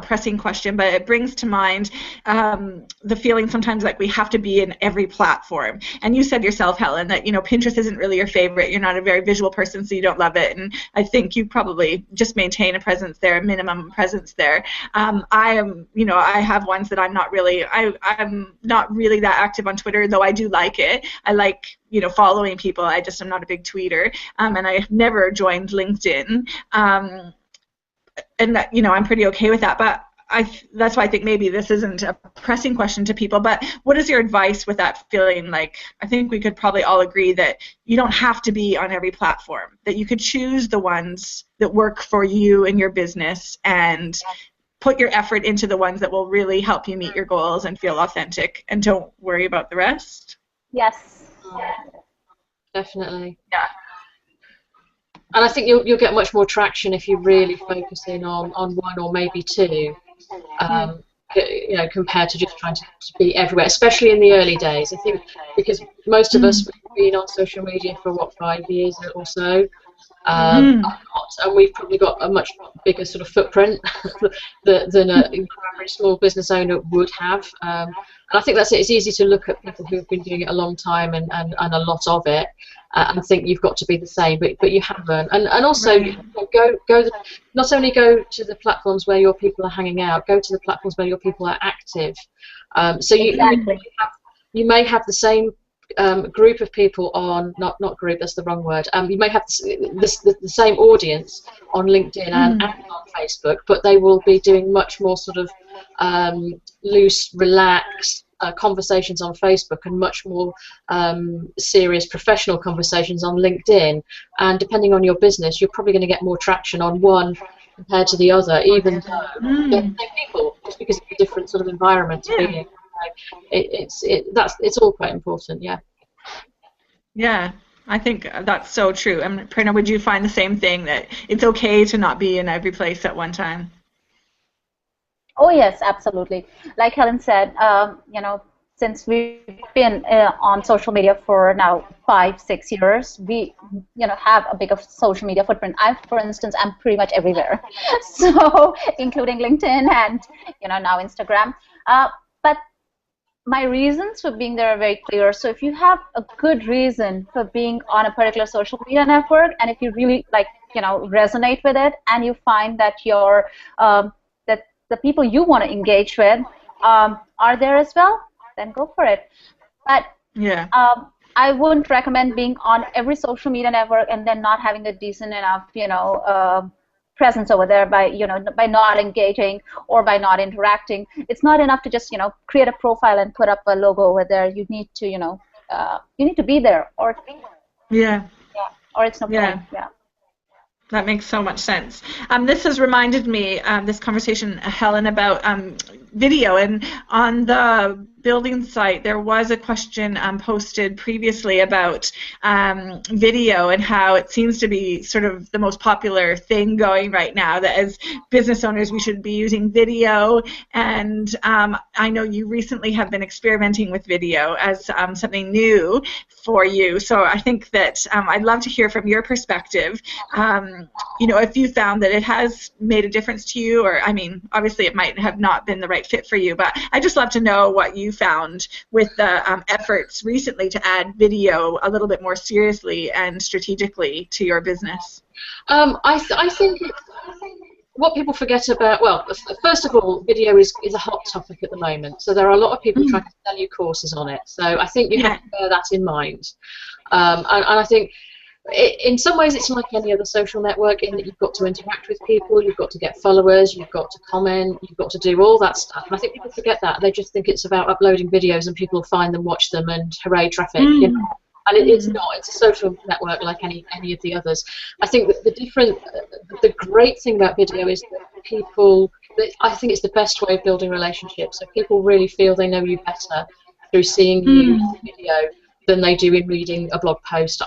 pressing question, but it brings to mind the feeling sometimes like we have to be in every platform. And you said yourself, Helen, that Pinterest isn't really your favorite. You're not a very visual person, so you don't love it. And I think you probably just maintain a presence there, a minimum presence there. I am, I have ones that I'm not really that active on Twitter, though I do like it. I like following people. I just am not a big tweeter, and I've never joined LinkedIn. And that, I'm pretty okay with that. But that's why I think maybe this isn't a pressing question to people, but what is your advice with that feeling? Like, I think we could probably all agree that you don't have to be on every platform, that you could choose the ones that work for you and your business and put your effort into the ones that will really help you meet your goals and feel authentic, and don't worry about the rest. Yes. Definitely. Yeah. And I think you'll get much more traction if you really focus in on one or maybe two, compared to just trying to be everywhere, especially in the early days. I think because most of us have been on social media for, 5 years or so, and we've probably got a much bigger sort of footprint than a very small business owner would have. And I think that's it. It's easy to look at people who've been doing it a long time and a lot of it, and think you've got to be the same, but you haven't. And also not only go to the platforms where your people are hanging out, go to the platforms where your people are active. So you may have the same group of people on, not group, that's the wrong word. You may have the same audience on LinkedIn and on Facebook, but they will be doing much more sort of loose, relaxed conversations on Facebook and much more serious professional conversations on LinkedIn. And depending on your business, you're probably going to get more traction on one compared to the other, even though they're the same people, just because it's a different sort of environment to be in. It's all quite important, yeah. Yeah, I think that's so true. And Prerna, would you find the same thing, that it's okay to not be in every place at one time? Oh yes, absolutely. Like Helen said, since we've been on social media for now 5-6 years, we have a big social media footprint. For instance, I'm pretty much everywhere, so including LinkedIn and now Instagram. But my reasons for being there are very clear. So if you have a good reason for being on a particular social media network, and if you really resonate with it, and you find that that the people you want to engage with are there as well, then go for it. But I wouldn't recommend being on every social media network and then not having a decent enough presence over there by not engaging or by not interacting. It's not enough to just create a profile and put up a logo over there. You need to you need to be there, or or it's no point. Yeah. That makes so much sense. This has reminded me, this conversation, Helen, about video. And on the building site, there was a question posted previously about video and how it seems to be sort of the most popular thing going right now, that as business owners we should be using video. And I know you recently have been experimenting with video as something new for you. So I think that I'd love to hear from your perspective, if you found that it has made a difference to you, or, I mean, obviously it might have not been the right fit for you, but I'd just love to know what you found with the efforts recently to add video a little bit more seriously and strategically to your business. I think what people forget about, well, first of all, video is a hot topic at the moment, so there are a lot of people trying to sell you courses on it, so I think you have to bear that in mind. And I think in some ways it's like any other social network, in that you've got to interact with people, you've got to get followers, you've got to comment, you've got to do all that stuff. And I think people forget that. They just think it's about uploading videos and people will find them, watch them, and hooray, traffic. And it's not. It's a social network like any of the others. I think that the great thing about video is that I think it's the best way of building relationships. So people really feel they know you better through seeing you in video than they do in reading a blog post.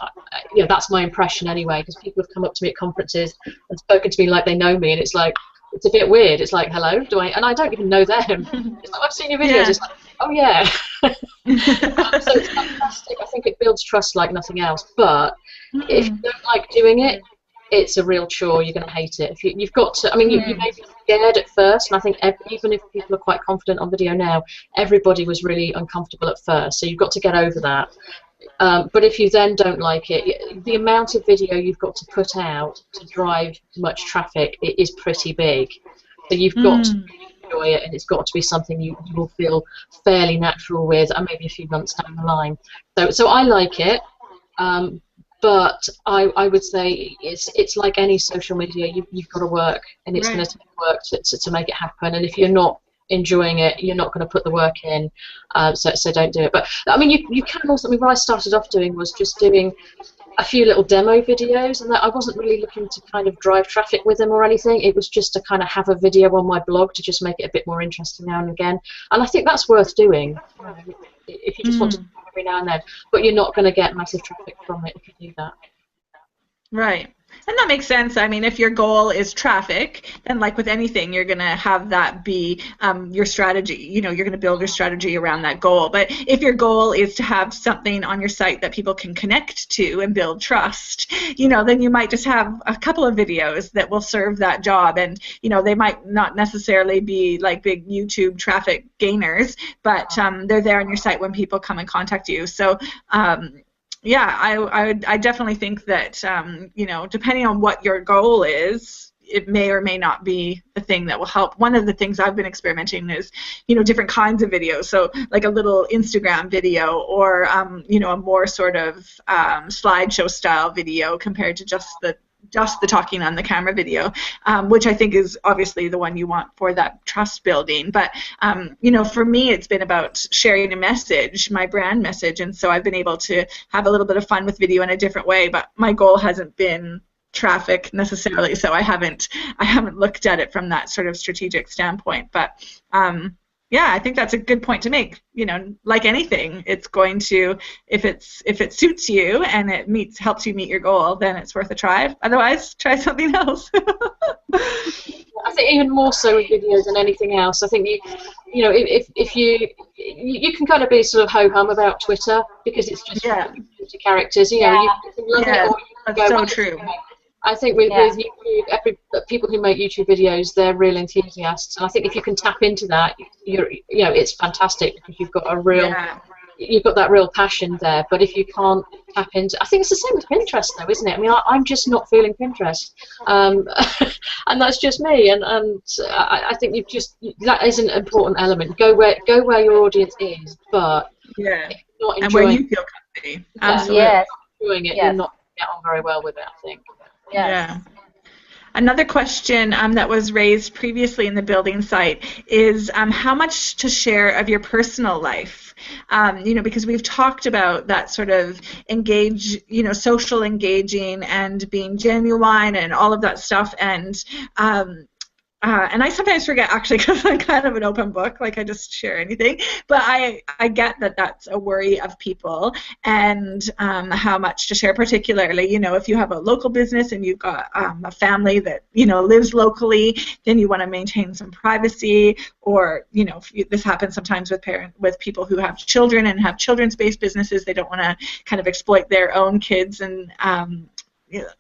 That's my impression anyway, because people have come up to me at conferences and spoken to me like they know me, and it's like, it's a bit weird. It's like, hello, and I don't even know them. It's like, I've seen your videos. It's like, oh yeah. So it's fantastic. I think it builds trust like nothing else. But if you don't like doing it, it's a real chore. You're going to hate it. You've got to. I mean, you may be scared at first, and I think even if people are quite confident on video now, everybody was really uncomfortable at first. So you've got to get over that. But if you then don't like it, the amount of video you've got to put out to drive much traffic is pretty big. So you've got to enjoy it, and it's got to be something you will feel fairly natural with, and maybe a few months down the line. So I like it. But I would say it's like any social media. You've got to work, and it's going to take work to make it happen. And if you're not enjoying it, you're not going to put the work in. So don't do it. But I mean, you can also. I mean, what I started off doing was just doing a few little demo videos, and that I wasn't really looking to kind of drive traffic with them or anything. It was just to kind of have a video on my blog to just make it a bit more interesting now and again. And I think that's worth doing, you know, if you just want to do it every now and then. But you're not going to get massive traffic from it if you do that. Right. And that makes sense. I mean, if your goal is traffic, then like with anything, you're going to have that be your strategy. You know, you're going to build your strategy around that goal. But if your goal is to have something on your site that people can connect to and build trust, you know, then you might just have a couple of videos that will serve that job. And, you know, they might not necessarily be like big YouTube traffic gainers, but they're there on your site when people come and contact you. So, yeah, I definitely think that, you know, depending on what your goal is, it may or may not be the thing that will help. One of the things I've been experimenting is, you know, different kinds of videos. So like a little Instagram video or, you know, a more sort of slideshow style video compared to just the talking on the camera video, which I think is obviously the one you want for that trust building. But, you know, for me, it's been about sharing a message, my brand message, and so I've been able to have a little bit of fun with video in a different way, but my goal hasn't been traffic necessarily, so I haven't looked at it from that sort of strategic standpoint. But yeah, I think that's a good point to make. You know, like anything, it's going to, if it suits you and it helps you meet your goal, then it's worth a try. Otherwise, try something else. I think even more so with videos than anything else. I think you know, if you can kind of be sort of ho-hum about Twitter because it's just characters. You know, you can love it or you can that's go, so true. I think with YouTube, people who make YouTube videos, they're real enthusiasts, and I think if you can tap into that, you know, it's fantastic because you've got you've got that real passion there. But if you can't tap into, I think it's the same with Pinterest, though, isn't it? I mean, I'm just not feeling Pinterest, and that's just me. And I think that is an important element. Go where your audience is, but if you're not enjoying, and where you feel comfy. Absolutely. Yes. Enjoying it, you're not going to get on very well with it, I think. Yes. Yeah. Another question that was raised previously in the building site is how much to share of your personal life? You know, because we've talked about that sort of social engaging and being genuine and all of that stuff, and I sometimes forget, actually, because I'm kind of an open book, like I just share anything. But I get that that's a worry of people, and how much to share, particularly, you know, if you have a local business and you've got a family that, you know, lives locally, then you want to maintain some privacy. Or, you know, this happens sometimes with people who have children and have children's-based businesses. They don't want to kind of exploit their own kids, and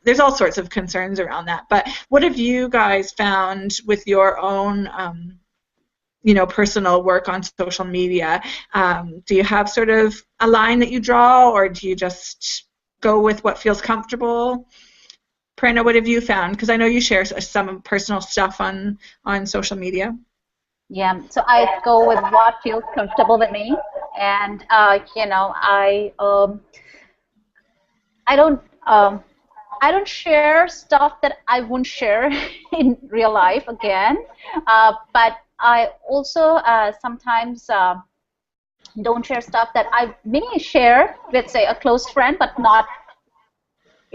there's all sorts of concerns around that. But what have you guys found with your own, you know, personal work on social media? Do you have sort of a line that you draw, or do you just go with what feels comfortable? Prerna, what have you found? Because I know you share some personal stuff on social media. Yeah, so I go with what feels comfortable with me, and you know, I don't share stuff that I wouldn't share in real life again, but I also sometimes don't share stuff that I may share with, say, a close friend, but not,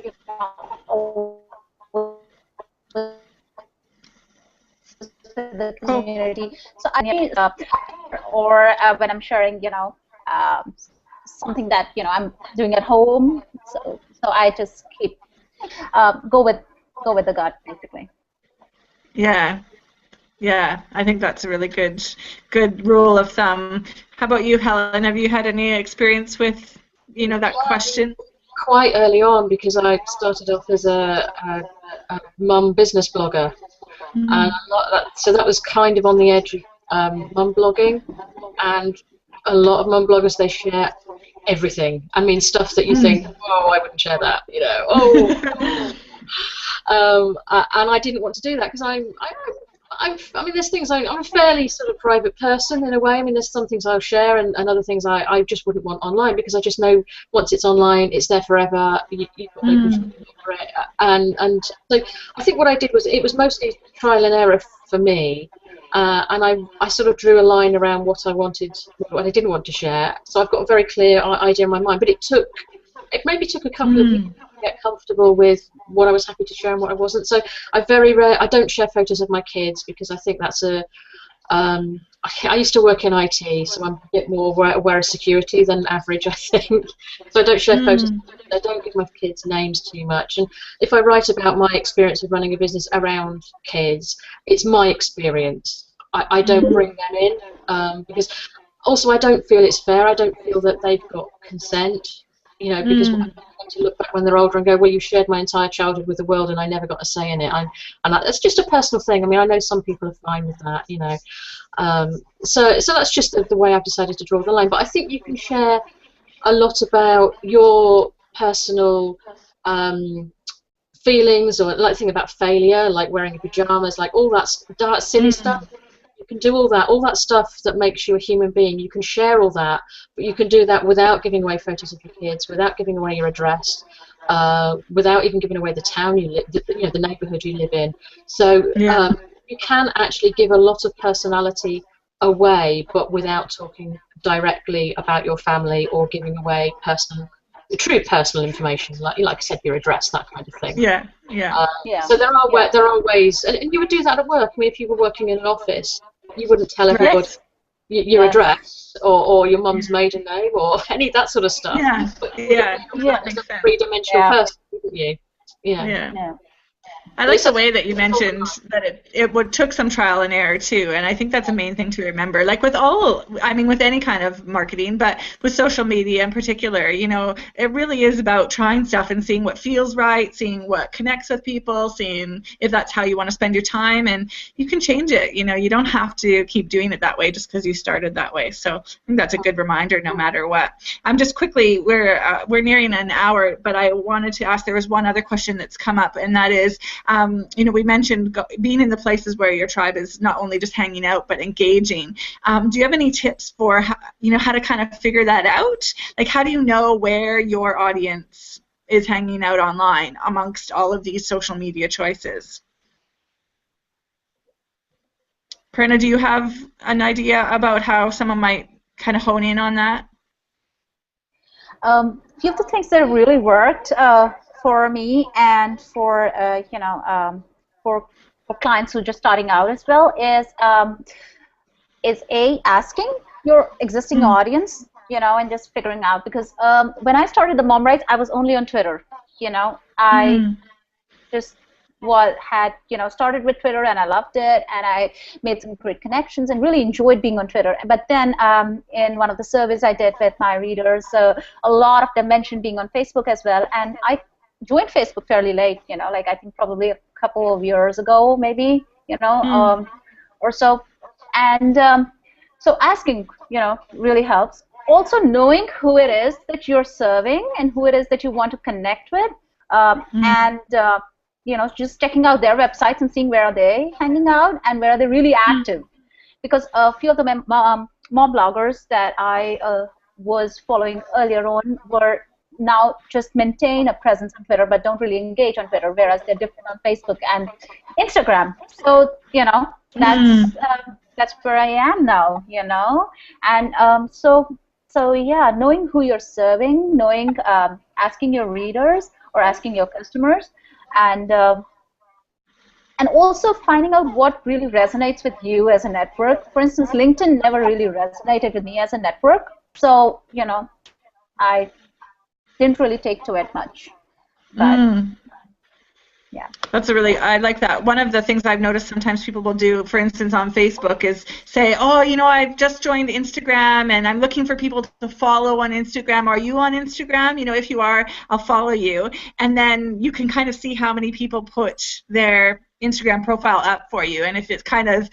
you know, the community. So I or when I'm sharing, you know, something that, you know, I'm doing at home. So I just keep go with the gut, basically. Yeah, I think that's a really good rule of thumb. How about you, Helen? Have you had any experience with, you know, that question? Quite early on, because I started off as a mum business blogger, and so that was kind of on the edge of mum blogging, and a lot of mum bloggers, they share everything. I mean, stuff that you think, oh, I wouldn't share that, you know. Oh, and I didn't want to do that because I I mean, there's things I'm a fairly sort of private person in a way. I mean, there's some things I'll share and other things I just wouldn't want online because I just know once it's online, it's there forever. You've got no control over it. And so I think what I did was it was mostly trial and error for me. And I sort of drew a line around what I wanted, what I didn't want to share. So I've got a very clear idea in my mind. But it maybe took a couple of years to get comfortable with what I was happy to share and what I wasn't. So I don't share photos of my kids because I think that's I used to work in IT, so I'm a bit more aware of security than average, I think. So I don't share photos. I don't give my kids names too much. And if I write about my experience of running a business around kids, it's my experience. I don't bring them in because also I don't feel it's fair. I don't feel that they've got consent. You know, because I'm going to look back when they're older and go, well, you shared my entire childhood with the world and I never got a say in it. That's just a personal thing. I mean, I know some people are fine with that, you know. So that's just the way I've decided to draw the line. But I think you can share a lot about your personal feelings, or like think about failure, like wearing pajamas, like all that silly stuff. You can do all that stuff that makes you a human being. You can share all that, but you can do that without giving away photos of your kids, without giving away your address, without even giving away the town you live, the neighborhood you live in. So you can actually give a lot of personality away, but without talking directly about your family or giving away true personal information, like I said, your address, that kind of thing. So there are ways, and you would do that at work. I mean, if you were working in an office, you wouldn't tell everybody your address or your mum's maiden name or any of that sort of stuff. You're a three-dimensional person, wouldn't you? I like the way that you mentioned that it took some trial and error too, and I think that's a main thing to remember. Like with any kind of marketing, but with social media in particular, you know, it really is about trying stuff and seeing what feels right, seeing what connects with people, seeing if that's how you want to spend your time, and you can change it. You know, you don't have to keep doing it that way just because you started that way. So I think that's a good reminder, no matter what. Just quickly, we're nearing an hour, but I wanted to ask. There was one other question that's come up, and that is. You know, we mentioned being in the places where your tribe is not only just hanging out but engaging. Do you have any tips for how to kind of figure that out? Like, how do you know where your audience is hanging out online amongst all of these social media choices? Prerna, do you have an idea about how someone might kind of hone in on that? A few of the things that really worked for me and for for clients who are just starting out as well is asking your existing audience, you know, and just figuring out, because when I started the Mom Rights, I was only on Twitter. You know, I just started with Twitter and I loved it, and I made some great connections and really enjoyed being on Twitter. But then in one of the surveys I did with my readers, a lot of them mentioned being on Facebook as well, and I joined Facebook fairly late, you know, like I think probably a couple of years ago, maybe, you know, or so. And so asking, you know, really helps. Also knowing who it is that you're serving and who it is that you want to connect with, and you know, just checking out their websites and seeing where are they hanging out and where are they really active. Because a few of the mom bloggers that I was following earlier on were now just maintain a presence on Twitter but don't really engage on Twitter, whereas they're different on Facebook and Instagram. So, you know, that's where I am now, you know. And so yeah, knowing who you're serving, knowing, asking your readers or asking your customers, and also finding out what really resonates with you as a network. For instance, LinkedIn never really resonated with me as a network, so, you know, I didn't really take to it much. But yeah. I like that. One of the things I've noticed sometimes people will do, for instance, on Facebook, is say, oh, you know, I've just joined Instagram and I'm looking for people to follow on Instagram. Are you on Instagram? You know, if you are, I'll follow you. And then you can kind of see how many people put their Instagram profile up for you, and if it's kind of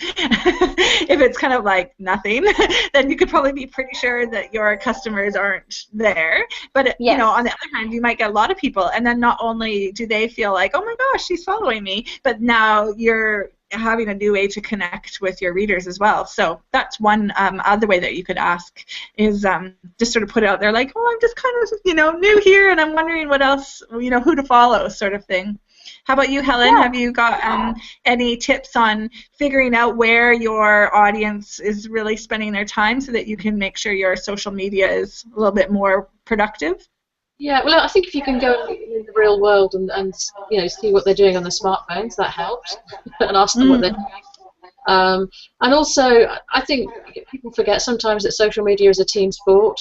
like nothing, then you could probably be pretty sure that your customers aren't there. But you know, on the other hand, you might get a lot of people, and then not only do they feel like, oh my gosh, she's following me, but now you're having a new way to connect with your readers as well. So that's one other way that you could ask is just sort of put it out there like, oh, I'm just kind of, new here and I'm wondering what else, who to follow sort of thing. How about you, Helen? Yeah. Have you got any tips on figuring out where your audience is really spending their time so that you can make sure your social media is a little bit more productive? Yeah, well, I think if you can go in the real world and see what they're doing on their smartphones, that helps, and ask them what they're doing. And also, I think people forget sometimes that social media is a team sport,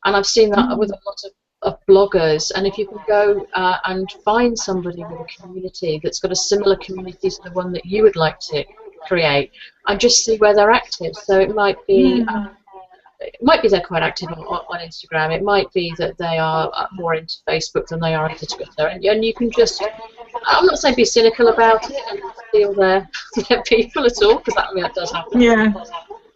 and I've seen that with a lot of bloggers. And if you can go and find somebody with a community that's got a similar community to the one that you would like to create, and just see where they're active. So it might be. It might be they're quite active on Instagram. It might be that they are more into Facebook than they are into Twitter. And you can just, I'm not saying be cynical about it and steal their people at all, because that does happen.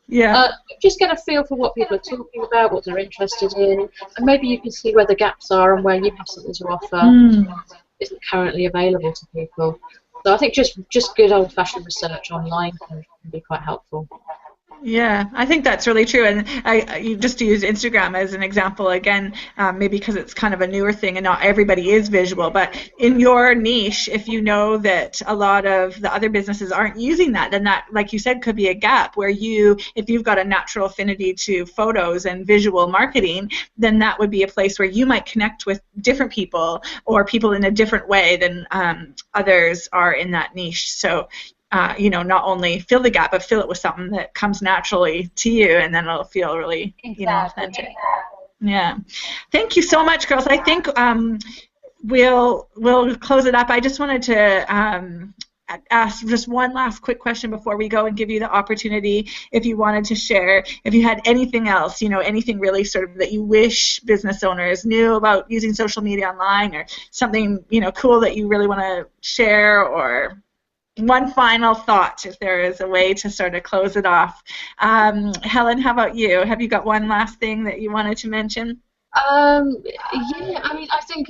Yeah. Just get a feel for what people are talking about, what they're interested in, and maybe you can see where the gaps are and where you have something to offer that isn't currently available to people. So I think just good old-fashioned research online can be quite helpful. Yeah, I think that's really true. And just to use Instagram as an example again, maybe because it's kind of a newer thing and not everybody is visual, but in your niche, if you know that a lot of the other businesses aren't using that, then that, like you said, could be a gap where if you've got a natural affinity to photos and visual marketing, then that would be a place where you might connect with different people or people in a different way than others are in that niche. So not only fill the gap, but fill it with something that comes naturally to you, and then it'll feel really, authentic. Yeah. Thank you so much, girls. I think we'll close it up. I just wanted to ask just one last quick question before we go and give you the opportunity if you wanted to share, if you had anything else, anything really sort of that you wish business owners knew about using social media online, or something, cool that you really want to share, or one final thought, if there is a way to sort of close it off. Helen, how about you? Have you got one last thing that you wanted to mention? Yeah, I mean, I think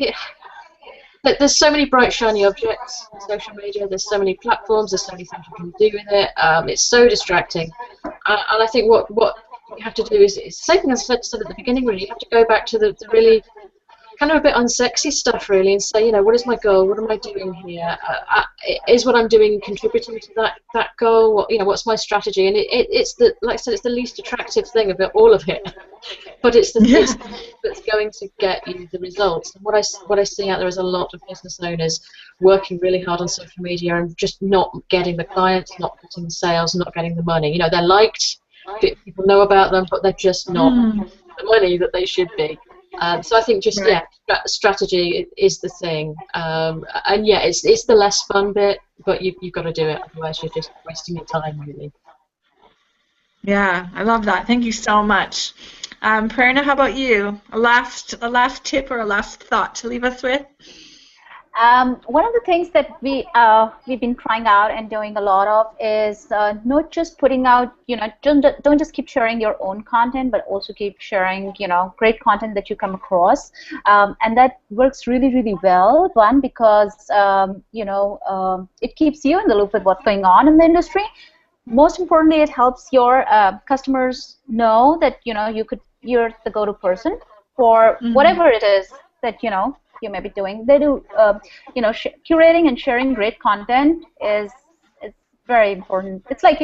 there's so many bright, shiny objects on social media. There's so many platforms. There's so many things you can do with it. It's so distracting. And I think what you have to do is the same thing as I said at the beginning, really. You have to go back to the really kind of a bit unsexy stuff, really, and say, what is my goal? What am I doing here? Is what I'm doing contributing to that goal? What's my strategy? And it's the, like I said, it's the least attractive thing about all of it, but it's the thing that's going to get you the results. And what I see out there is a lot of business owners working really hard on social media and just not getting the clients, not getting the sales, not getting the money. They're liked, people know about them, but they're just not the money that they should be. So I think just strategy is the thing, and it's the less fun bit, but you've got to do it, otherwise you're just wasting your time, really. Yeah, I love that. Thank you so much. Prerna, how about you? A last tip or a last thought to leave us with? One of the things that we've been trying out and doing a lot of is not just putting out, don't just keep sharing your own content, but also keep sharing, great content that you come across, and that works really, really well. One, because it keeps you in the loop with what's going on in the industry. Most importantly, it helps your customers know that you're the go-to person for whatever it is that you may be doing. They do, curating and sharing great content is very important. It's like,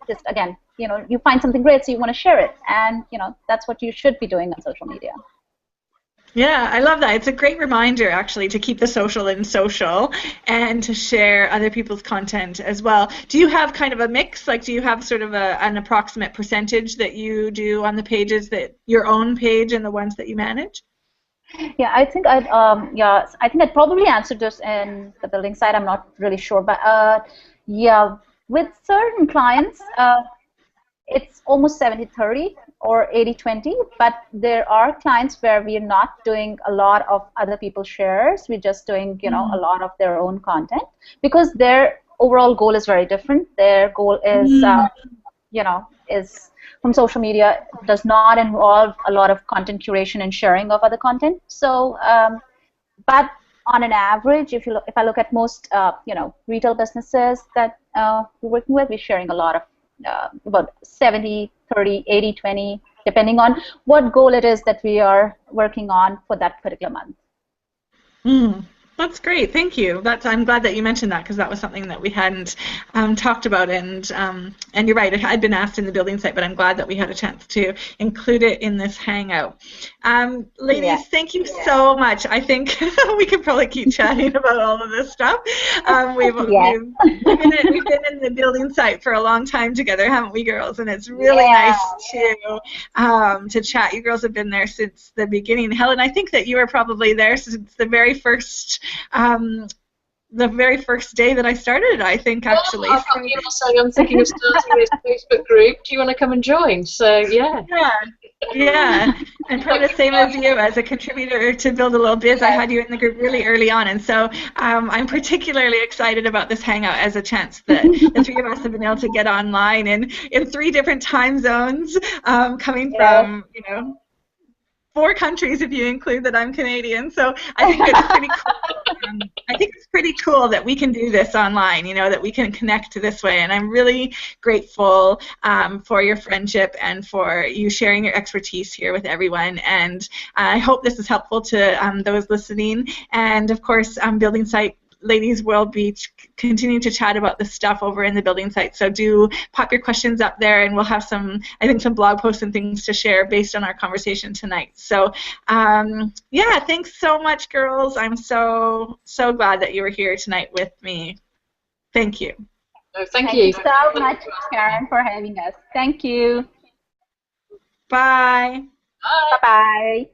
just again, you find something great, so you want to share it, and that's what you should be doing on social media. Yeah, I love that. It's a great reminder, actually, to keep the social in social and to share other people's content as well. Do you have kind of a mix? Like, do you have sort of an approximate percentage that you do on the pages, that your own page and the ones that you manage? Yeah, I think I'd probably answered this in the building side. I'm not really sure, but with certain clients, it's almost 70-30 or 80-20. But there are clients where we're not doing a lot of other people's shares. We're just doing a lot of their own content, because their overall goal is very different. Their goal is is from social media, does not involve a lot of content curation and sharing of other content. So, but on an average, if I look at most retail businesses that we're working with, we're sharing a lot of about 70, 30, 80, 20, depending on what goal it is that we are working on for that particular month. That's great. Thank you. I'm glad that you mentioned that, because that was something that we hadn't talked about. And you're right, it had been asked in the building site, but I'm glad that we had a chance to include it in this hangout. Ladies, thank you so much. I think we could probably keep chatting about all of this stuff. We've been in the building site for a long time together, haven't we, girls? And it's really nice to chat. You girls have been there since the beginning. Helen, I think that you were probably there since the very first day that I started, I think, actually. I've got you saying I'm thinking of starting this Facebook group. Do you want to come and join? So, yeah. Yeah. And probably the same as you, as a contributor to Build a Little Biz, I had you in the group really early on. And so I'm particularly excited about this hangout as a chance that the three of us have been able to get online in 3 different time zones, coming from, 4 countries if you include that I'm Canadian. So I think it's pretty cool. I think it's pretty cool that we can do this online, that we can connect this way. And I'm really grateful for your friendship and for you sharing your expertise here with everyone. And I hope this is helpful to those listening. And of course, Building Site ladies will be continuing to chat about this stuff over in the building site. So do pop your questions up there, and we'll have some blog posts and things to share based on our conversation tonight. So yeah, thanks so much, girls. I'm so glad that you were here tonight with me. Thank you. Oh, thank you so much, Karen, for having us. Thank you. Bye. Bye-bye.